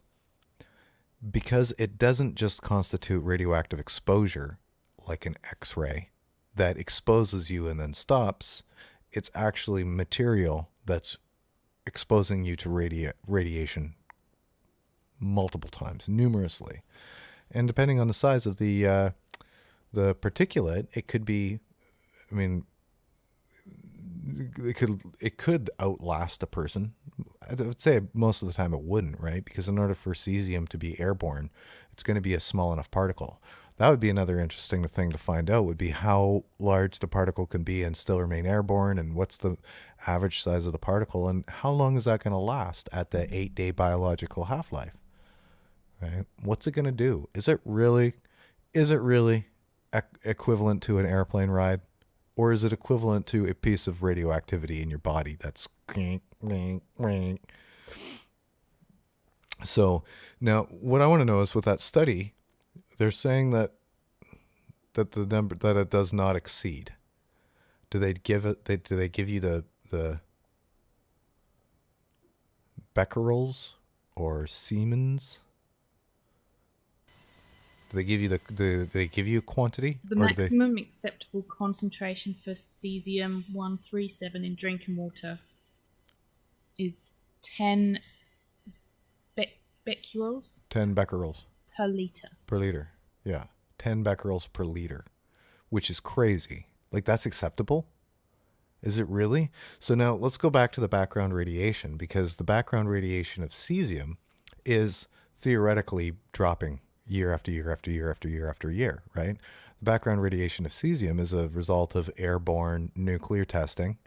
because it doesn't just constitute radioactive exposure like an X-ray that exposes you and then stops. It's actually material that's exposing you to radiation multiple times, numerously. And depending on the size of the particulate, it could be, I mean, it could outlast a person. I would say most of the time it wouldn't, right? Because in order for cesium to be airborne, it's going to be a small enough particle. That would be another interesting thing to find out, would be how large the particle can be and still remain airborne, and what's the average size of the particle, and how long is that going to last at the 8-day biological half-life, right? What's it going to do? Is it really equivalent to an airplane ride? Or is it equivalent to a piece of radioactivity in your body that's... So now what I want to know is, with that study, they're saying that the number, that it does not exceed. Do they give you the becquerels or Siemens? Do they give you they give you a quantity? The maximum acceptable concentration for cesium-137 in drinking water is 10 becquerels. 10 becquerels per liter. Per liter, yeah, 10 becquerels per liter, which is crazy. Like, that's acceptable? Is it really? So now let's go back to the background radiation, because the background radiation of cesium is theoretically dropping year after year after year after year after year, right? The background radiation of cesium is a result of airborne nuclear testing,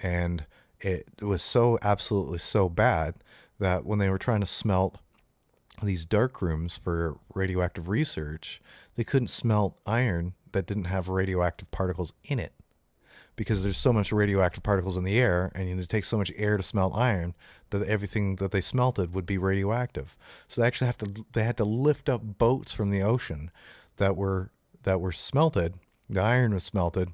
and it was so absolutely so bad that when they were trying to smelt these dark rooms for radioactive research, they couldn't smelt iron that didn't have radioactive particles in it, because there's so much radioactive particles in the air, and it takes so much air to smelt iron that everything that they smelted would be radioactive. So they actually had to lift up boats from the ocean that were smelted. The iron was smelted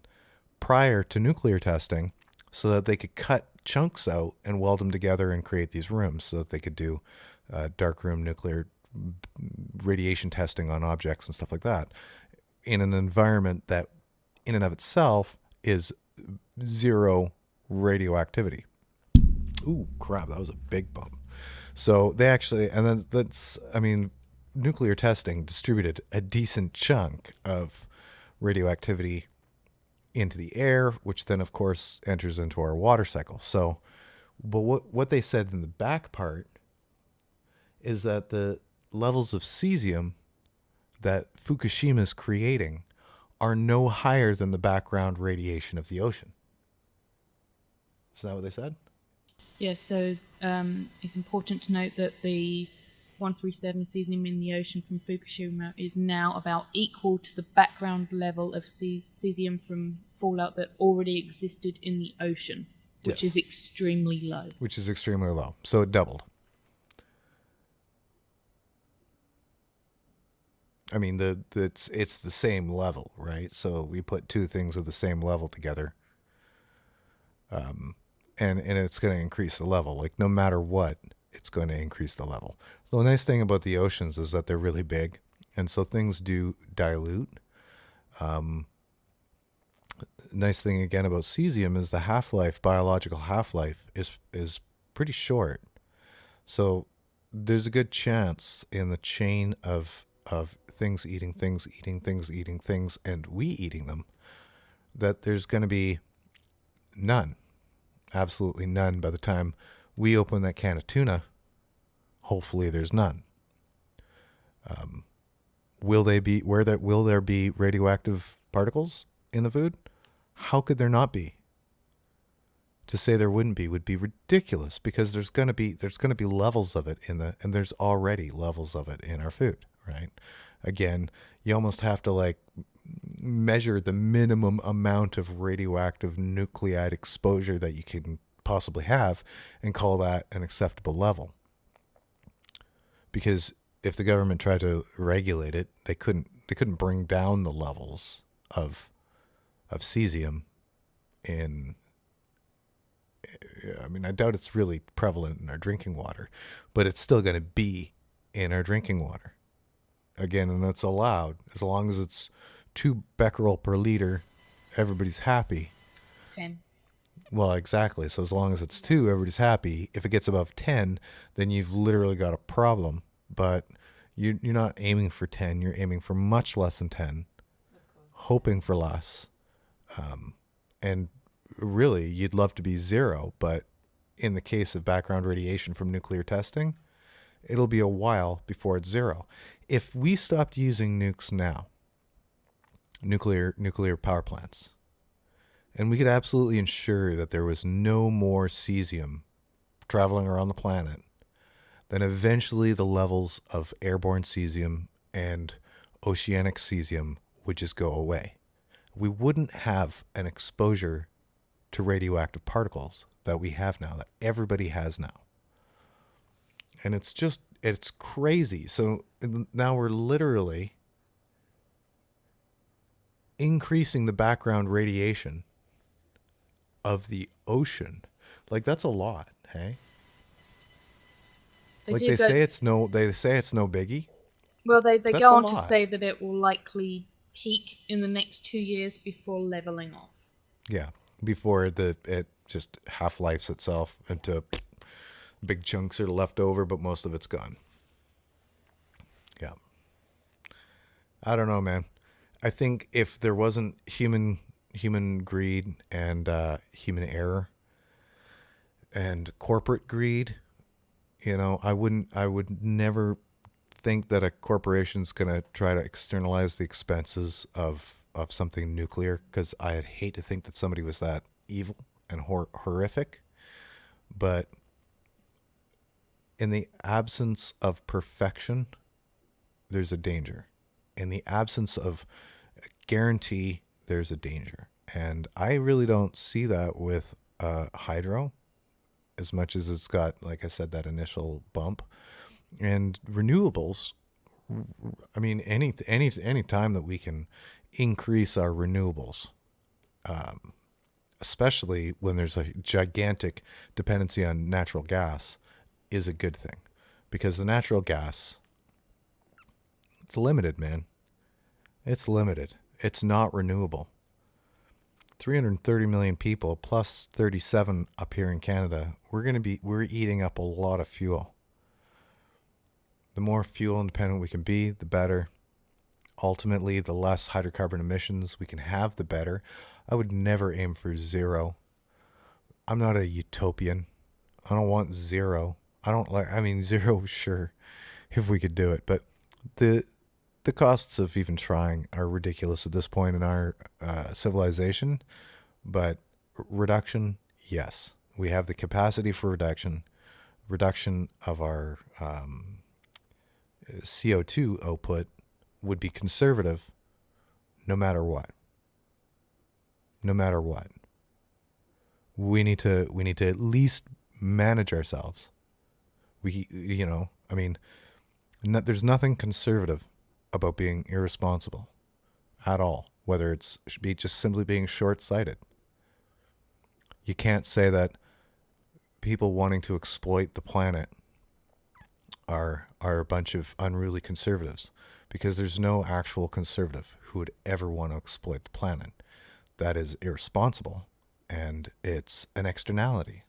prior to nuclear testing, so that they could cut chunks out and weld them together and create these rooms, so that they could do dark room nuclear radiation testing on objects and stuff like that, in an environment that in and of itself is 0 radioactivity. Ooh, crap, that was a big bump. So they actually, and then nuclear testing distributed a decent chunk of radioactivity into the air, which then of course enters into our water cycle. So, but what they said in the back part is that the levels of cesium that Fukushima is creating are no higher than the background radiation of the ocean. Is that what they said? Yeah, so it's important to note that the 137 cesium in the ocean from Fukushima is now about equal to the background level of cesium from fallout that already existed in the ocean, which is extremely low. Which is extremely low. So it doubled. I mean, it's the same level, right? So we put two things of the same level together, and it's going to increase the level. Like, no matter what, it's going to increase the level. So the nice thing about the oceans is that they're really big, and so things do dilute. Nice thing again about cesium is the half-life, biological half-life, is pretty short. So there's a good chance in the chain of things eating things, eating things, eating things, and we eating them, that there's going to be none, absolutely none by the time we open that can of tuna. Hopefully there's none. Will they be will there be radioactive particles in the food? How could there not be? To say there wouldn't be would be ridiculous, because there's going to be levels of it and there's already levels of it in our food, right? Again, you almost have to like measure the minimum amount of radioactive nuclide exposure that you can possibly have and call that an acceptable level. Because if the government tried to regulate it, they couldn't bring down the levels of cesium in, I mean, I doubt it's really prevalent in our drinking water, but it's still going to be in our drinking water. Again, and that's allowed as long as it's 2 becquerel per liter, everybody's happy. 10. Well, exactly. So as long as it's 2, everybody's happy. If it gets above 10, then you've literally got a problem. But you're not aiming for 10. You're aiming for much less than 10, hoping for less. And really, you'd love to be 0. But in the case of background radiation from nuclear testing, it'll be a while before it's 0. If we stopped using nukes now, nuclear power plants, and we could absolutely ensure that there was no more cesium traveling around the planet, then eventually the levels of airborne cesium and oceanic cesium would just go away. We wouldn't have an exposure to radioactive particles that we have now, that everybody has now. And it's crazy. So now we're literally increasing the background radiation of the ocean. Like, that's a lot, hey? They say it's no biggie. Well, they That's go a on to lot. say that it will likely peak in the next 2 years before leveling off. Yeah, before it just half-lifes itself into big chunks are left over, but most of it's gone. Yeah. I don't know, man. I think if there wasn't human greed and human error and corporate greed, I would never think that a corporation's going to try to externalize the expenses of something nuclear, because I'd hate to think that somebody was that evil and horrific. But in the absence of perfection, there's a danger. In the absence of guarantee, there's a danger. And I really don't see that with hydro, as much as it's got, like I said, that initial bump. And renewables, I mean, any time that we can increase our renewables, especially when there's a gigantic dependency on natural gas, is a good thing. Because the natural gas, it's limited, man. It's limited. It's not renewable. 330 million people plus 37 up here in Canada. We're eating up a lot of fuel. The more fuel independent we can be, the better. Ultimately, the less hydrocarbon emissions we can have, the better. I would never aim for 0. I'm not a utopian. I don't want 0. 0, sure, if we could do it. But the costs of even trying are ridiculous at this point in our civilization. But reduction, yes. We have the capacity for reduction. Reduction of our CO2 output would be conservative no matter what. No matter what. We need to at least manage ourselves. There's nothing conservative about being irresponsible at all, whether it's just simply being short-sighted. You can't say that people wanting to exploit the planet are a bunch of unruly conservatives, because there's no actual conservative who would ever want to exploit the planet. That is irresponsible, and it's an externality.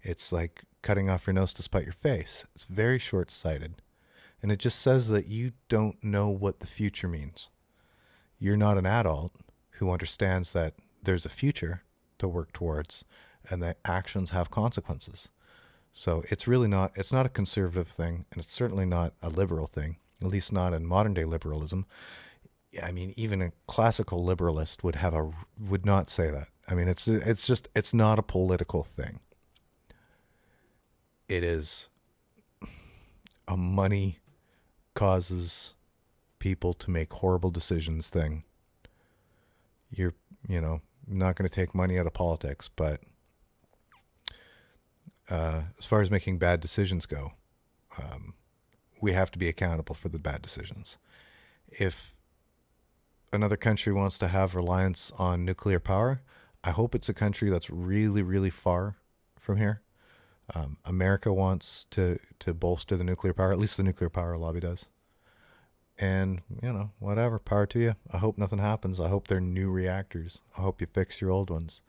It's like cutting off your nose to spite your face. It's very short-sighted. And it just says that you don't know what the future means. You're not an adult who understands that there's a future to work towards and that actions have consequences. So it's not a conservative thing, and it's certainly not a liberal thing, at least not in modern day liberalism. I mean, even a classical liberalist would not say that. I mean, it's not a political thing. It is a money causes people to make horrible decisions thing. You're, not going to take money out of politics, but as far as making bad decisions go, we have to be accountable for the bad decisions. If another country wants to have reliance on nuclear power, I hope it's a country that's really, really far from here. America wants to bolster the nuclear power, at least the nuclear power lobby does. And, whatever, power to you. I hope nothing happens. I hope they're new reactors. I hope you fix your old ones.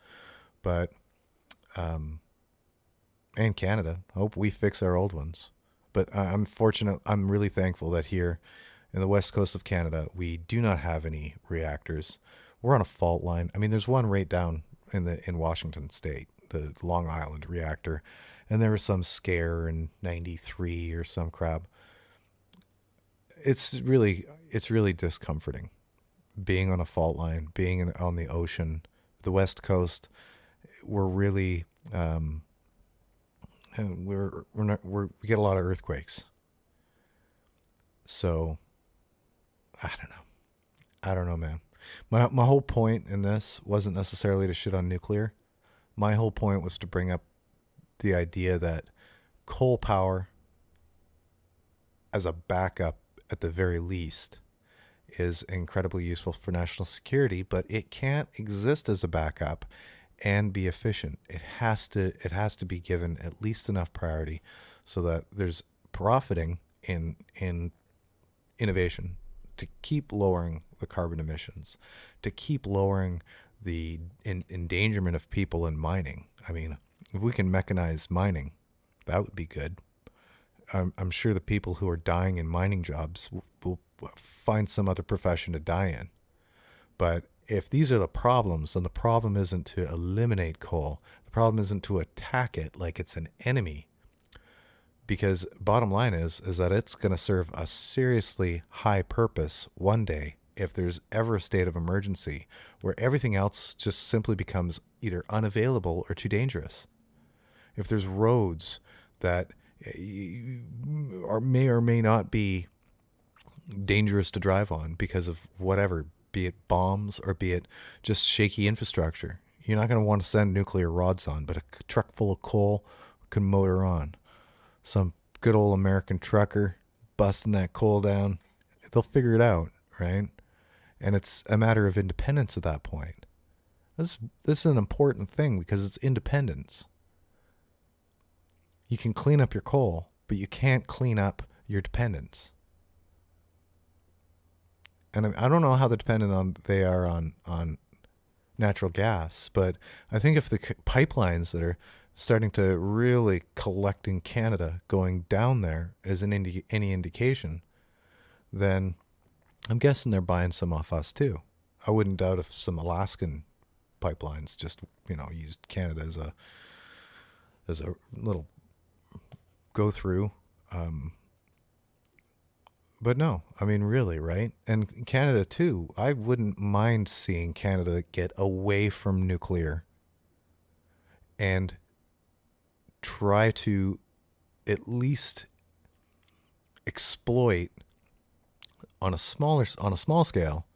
But, and Canada, I hope we fix our old ones. But I'm fortunate, I'm really thankful that here in the west coast of Canada, we do not have any reactors. We're on a fault line. I mean, there's one right down in Washington State, the Long Island reactor, and there was some scare in '93 or some crap. It's really discomforting being on a fault line, being on the ocean, the west coast. We're really we get a lot of earthquakes. So I don't know, man. My whole point in this wasn't necessarily to shit on nuclear. My whole point was to bring up the idea that coal power as a backup at the very least is incredibly useful for national security, but it can't exist as a backup and be efficient. It has to be given at least enough priority so that there's profiting in innovation to keep lowering the carbon emissions, to keep lowering the endangerment of people in mining. I mean, if we can mechanize mining, that would be good. I'm sure the people who are dying in mining jobs will find some other profession to die in. But if these are the problems, then the problem isn't to eliminate coal. The problem isn't to attack it like it's an enemy. Because bottom line is that it's going to serve a seriously high purpose one day if there's ever a state of emergency where everything else just simply becomes either unavailable or too dangerous. If there's roads that may or may not be dangerous to drive on because of whatever, be it bombs or be it just shaky infrastructure, you're not going to want to send nuclear rods on, but a truck full of coal can motor on. Some good old American trucker busting that coal down, they'll figure it out, right? And it's a matter of independence at that point. This is an important thing because it's independence. You can clean up your coal, but you can't clean up your dependence. And I don't know how dependent they are on natural gas, but I think if the pipelines that are starting to really collect in Canada going down there is any indication, then I'm guessing they're buying some off us too. I wouldn't doubt if some Alaskan pipelines just used Canada as a little go through. But no, I mean, really, right? And Canada too. I wouldn't mind seeing Canada get away from nuclear and try to at least exploit on a small scale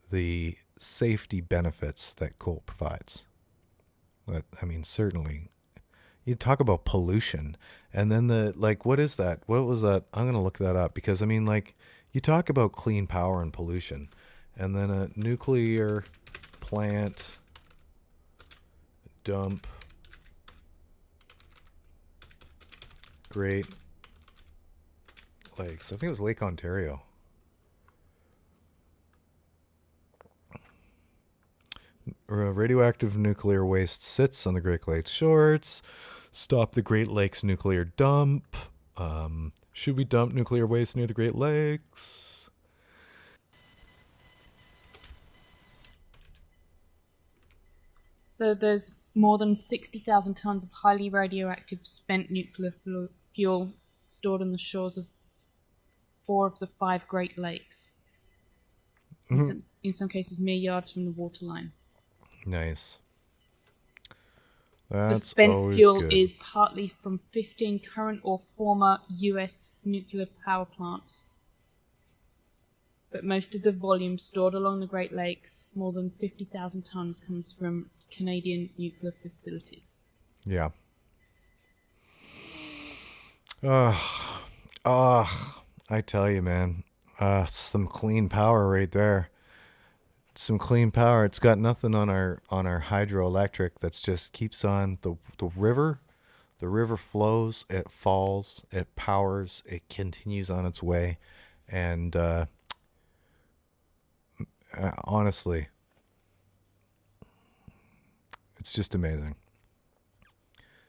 the safety benefits that coal provides. But I mean, certainly, you talk about pollution, and then what is that? What was that? I'm gonna look that up because I mean, you talk about clean power and pollution, and then a nuclear plant dump Great Lakes. I think it was Lake Ontario. Radioactive nuclear waste sits on the Great Lakes shores, Stop the Great Lakes nuclear dump. Should we dump nuclear waste near the Great Lakes? So there's more than 60,000 tons of highly radioactive spent nuclear fuel stored on the shores of 4 of the 5 Great Lakes. In some cases, mere yards from the waterline. Nice. The That's spent always fuel good. is partly from 15 current or former US nuclear power plants. But most of the volume stored along the Great Lakes, more than 50,000 tons, comes from Canadian nuclear facilities. Yeah. I tell you, man. Some clean power right there. Some clean power. It's got nothing on our hydroelectric. That's just keeps on the river. The river flows. It falls. It powers. It continues on its way, and honestly, it's just amazing.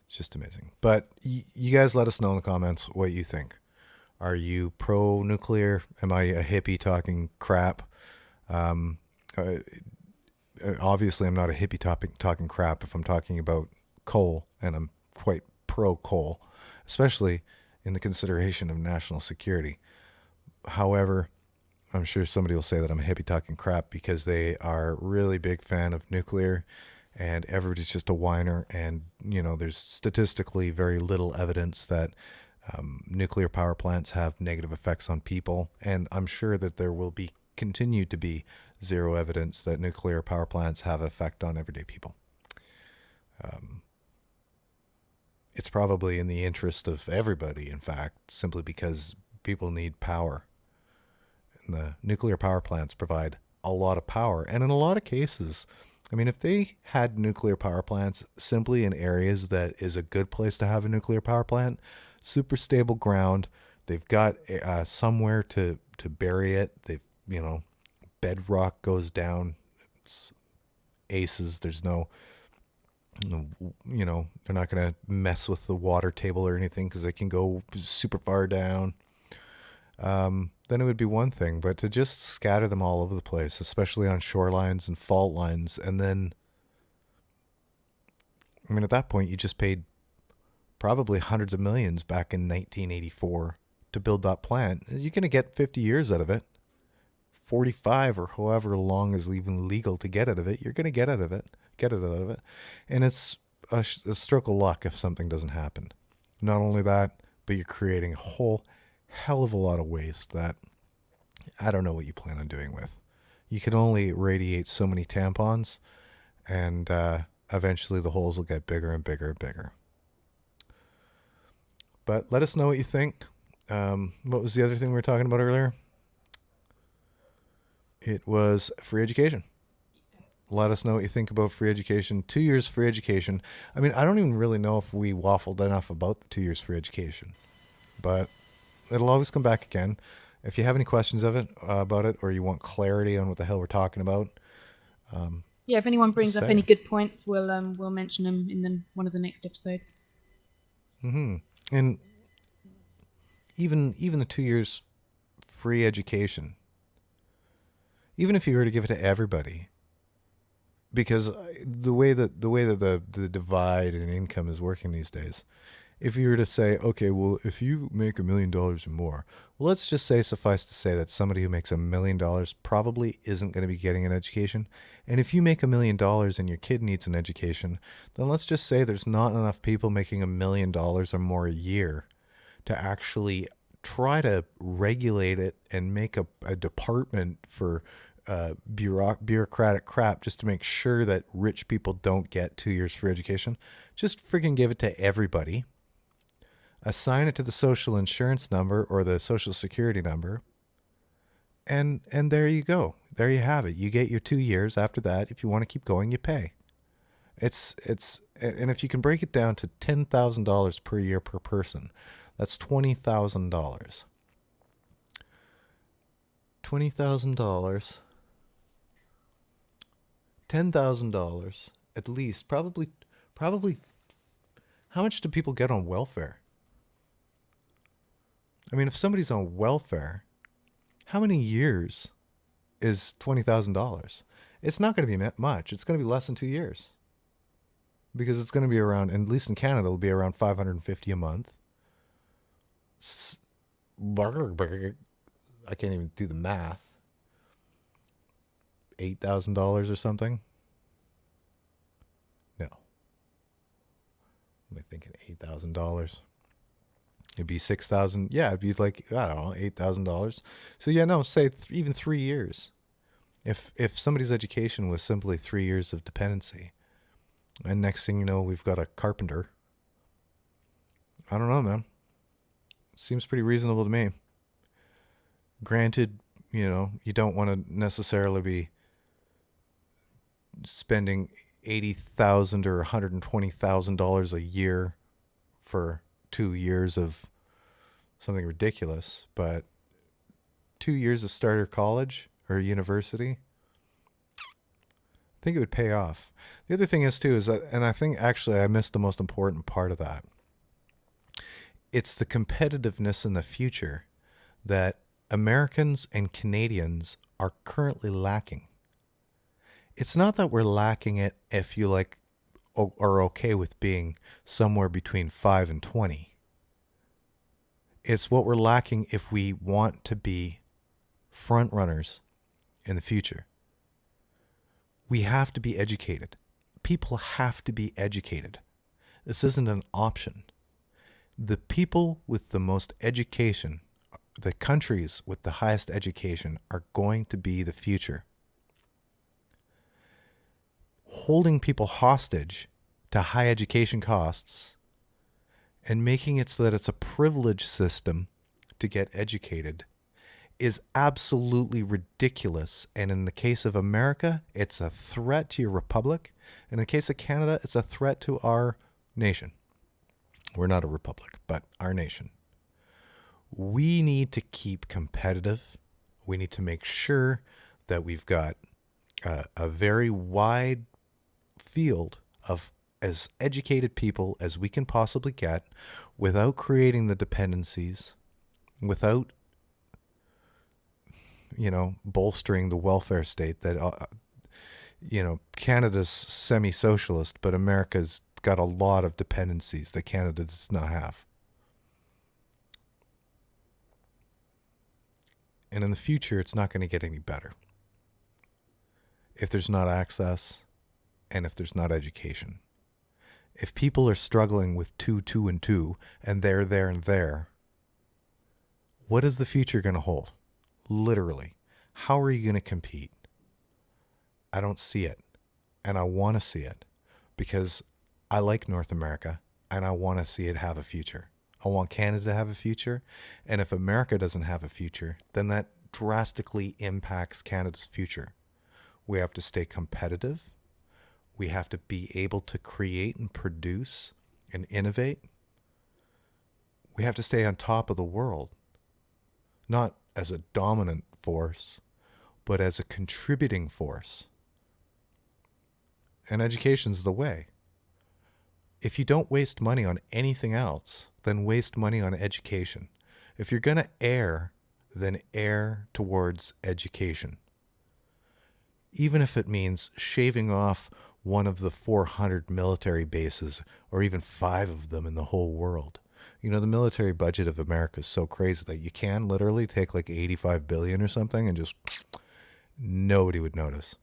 It's just amazing. But you guys let us know in the comments what you think. Are you pro-nuclear? Am I a hippie talking crap? Obviously, I'm not a hippie talking crap if I'm talking about coal, and I'm quite pro-coal, especially in the consideration of national security. However, I'm sure somebody will say that I'm a hippie talking crap because they are really big fan of nuclear, and everybody's just a whiner. And, you know, there's statistically very little evidence that nuclear power plants have negative effects on people. And I'm sure that there will be continue to be zero evidence that nuclear power plants have an effect on everyday people. It's probably in the interest of everybody, in fact, simply because people need power. And the nuclear power plants provide a lot of power. And in a lot of cases, I mean, if they had nuclear power plants simply in areas that is a good place to have a nuclear power plant, super stable ground, they've got somewhere to bury it. They've, you know, bedrock goes down. It's aces. There's no, you know, they're not going to mess with the water table or anything because they can go super far down. Then it would be one thing, but to just scatter them all over the place, especially on shorelines and fault lines, and then, I mean, at that point, you just paid probably hundreds of millions back in 1984 to build that plant. You're going to get 50 years out of it, 45 or however long is even legal to get out of it. You're going to get it out of it. And it's a stroke of luck if something doesn't happen. Not only that, but you're creating a whole hell of a lot of waste that I don't know what you plan on doing with. You can only radiate so many tampons, and eventually the holes will get bigger and bigger and bigger. But let us know what you think. What was the other thing we were talking about earlier? It was free education. Let us know what you think about free education. 2 years free education. I mean, I don't even really know if we waffled enough about the 2 years free education, but it'll always come back again. If you have any questions about it, or you want clarity on what the hell we're talking about, yeah, if anyone brings up say any it. good points, we'll mention them in one of the next episodes. And even the 2 years free education, even if you were to give it to everybody, because the way that the divide in income is working these days, if you were to say, okay, well, if you make $1 million or more, well, let's just say, suffice to say that somebody who makes $1 million probably isn't going to be getting an education. And if you make $1 million and your kid needs an education, then let's just say there's not enough people making $1 million or more a year to actually try to regulate it and make a department for bureaucratic crap just to make sure that rich people don't get 2 years free education. Just freaking give it to everybody. Assign it to the social insurance number or the social security number. And there you go. There you have it. You get your 2 years. After that, if you want to keep going, you pay. And if you can break it down to $10,000 per year per person, that's $20,000. $20,000. $10,000 at least. Probably. How much do people get on welfare? I mean, if somebody's on welfare, how many years is $20,000? It's not going to be much. It's going to be less than 2 years. Because it's going to be around, at least in Canada, it'll be around $550 a month. I can't even do the math. $8,000 or something? No. Am I thinking $8,000? It'd be 6,000. Yeah, it'd be like, I don't know, $8,000. So yeah, no, say even 3 years. If somebody's education was simply 3 years of dependency, and next thing you know, we've got a carpenter. I don't know, man. Seems pretty reasonable to me. Granted, you don't want to necessarily be spending $80,000 or $120,000 a year for 2 years of something ridiculous, but 2 years of starter college or university, I think it would pay off. The other thing is too, is that, and I think actually I missed the most important part of that. It's the competitiveness in the future that Americans and Canadians are currently lacking. It's not that we're lacking it if you like are okay with being somewhere between 5 and 20. It's what we're lacking if we want to be front runners in the future. We have to be educated. People have to be educated. This isn't an option. The people with the most education, the countries with the highest education, are going to be the future. Holding people hostage to high education costs and making it so that it's a privilege system to get educated is absolutely ridiculous. And in the case of America, it's a threat to your republic. In the case of Canada, it's a threat to our nation. We're not a republic, but our nation. We need to keep competitive. We need to make sure that we've got a very wide field of as educated people as we can possibly get without creating the dependencies, without bolstering the welfare state that, Canada's semi-socialist, but America's got a lot of dependencies that Canada does not have. And in the future, it's not going to get any better if there's not access and if there's not education. If people are struggling with 2, 2, and 2, and there, and there, what is the future going to hold? Literally. How are you going to compete? I don't see it. And I want to see it because I like North America and I want to see it have a future. I want Canada to have a future. And if America doesn't have a future, then that drastically impacts Canada's future. We have to stay competitive. We have to be able to create and produce and innovate. We have to stay on top of the world, not as a dominant force, but as a contributing force. And education's the way. If you don't waste money on anything else, then waste money on education. If you're going to err, then err towards education. Even if it means shaving off one of the 400 military bases, or even 5 of them in the whole world. The military budget of America is so crazy that you can literally take like 85 billion or something and just nobody would notice.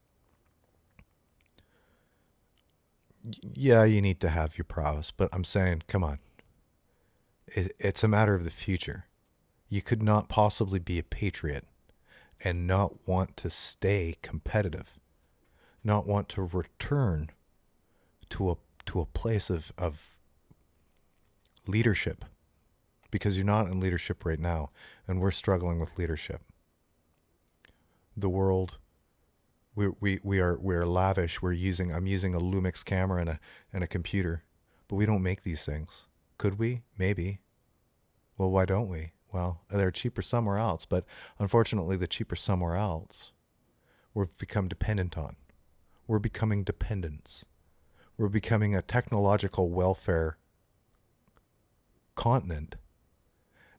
Yeah, you need to have your prowess, but I'm saying, come on. It's a matter of the future. You could not possibly be a patriot and not want to stay competitive, not want to return to a place of leadership, because you're not in leadership right now, and we're struggling with leadership. The world, we are lavish. I'm using a Lumix camera and a computer, but we don't make these things. Could we? Maybe. Well, why don't we? Well, they're cheaper somewhere else, but unfortunately, the cheaper somewhere else, we've become dependent on. We're becoming dependents. We're becoming a technological welfare continent,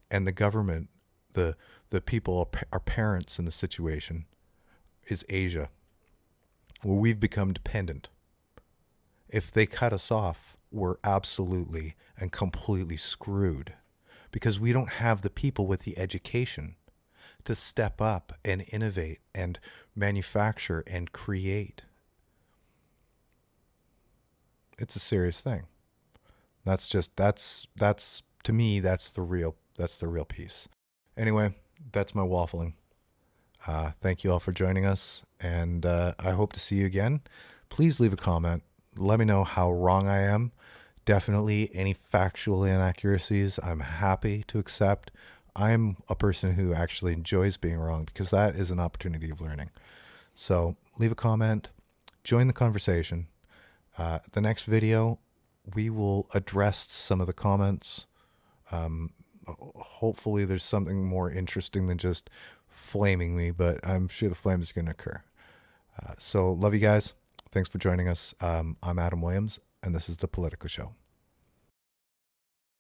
and the government, the people, our parents in the situation, is Asia, where we've become dependent. If they cut us off, we're absolutely and completely screwed, because we don't have the people with the education to step up and innovate and manufacture and create. It's a serious thing. That's to me, that's the real piece. Anyway, that's my waffling. Thank you all for joining us, and I hope to see you again. Please leave a comment. Let me know how wrong I am. Definitely any factual inaccuracies, I'm happy to accept. I'm a person who actually enjoys being wrong, because that is an opportunity of learning. So leave a comment, join the conversation. The next video, we will address some of the comments. Hopefully there's something more interesting than just flaming me, but I'm sure the flame is going to occur. So love you guys. Thanks for joining us. I'm Adam Williams, and this is the Politica Show.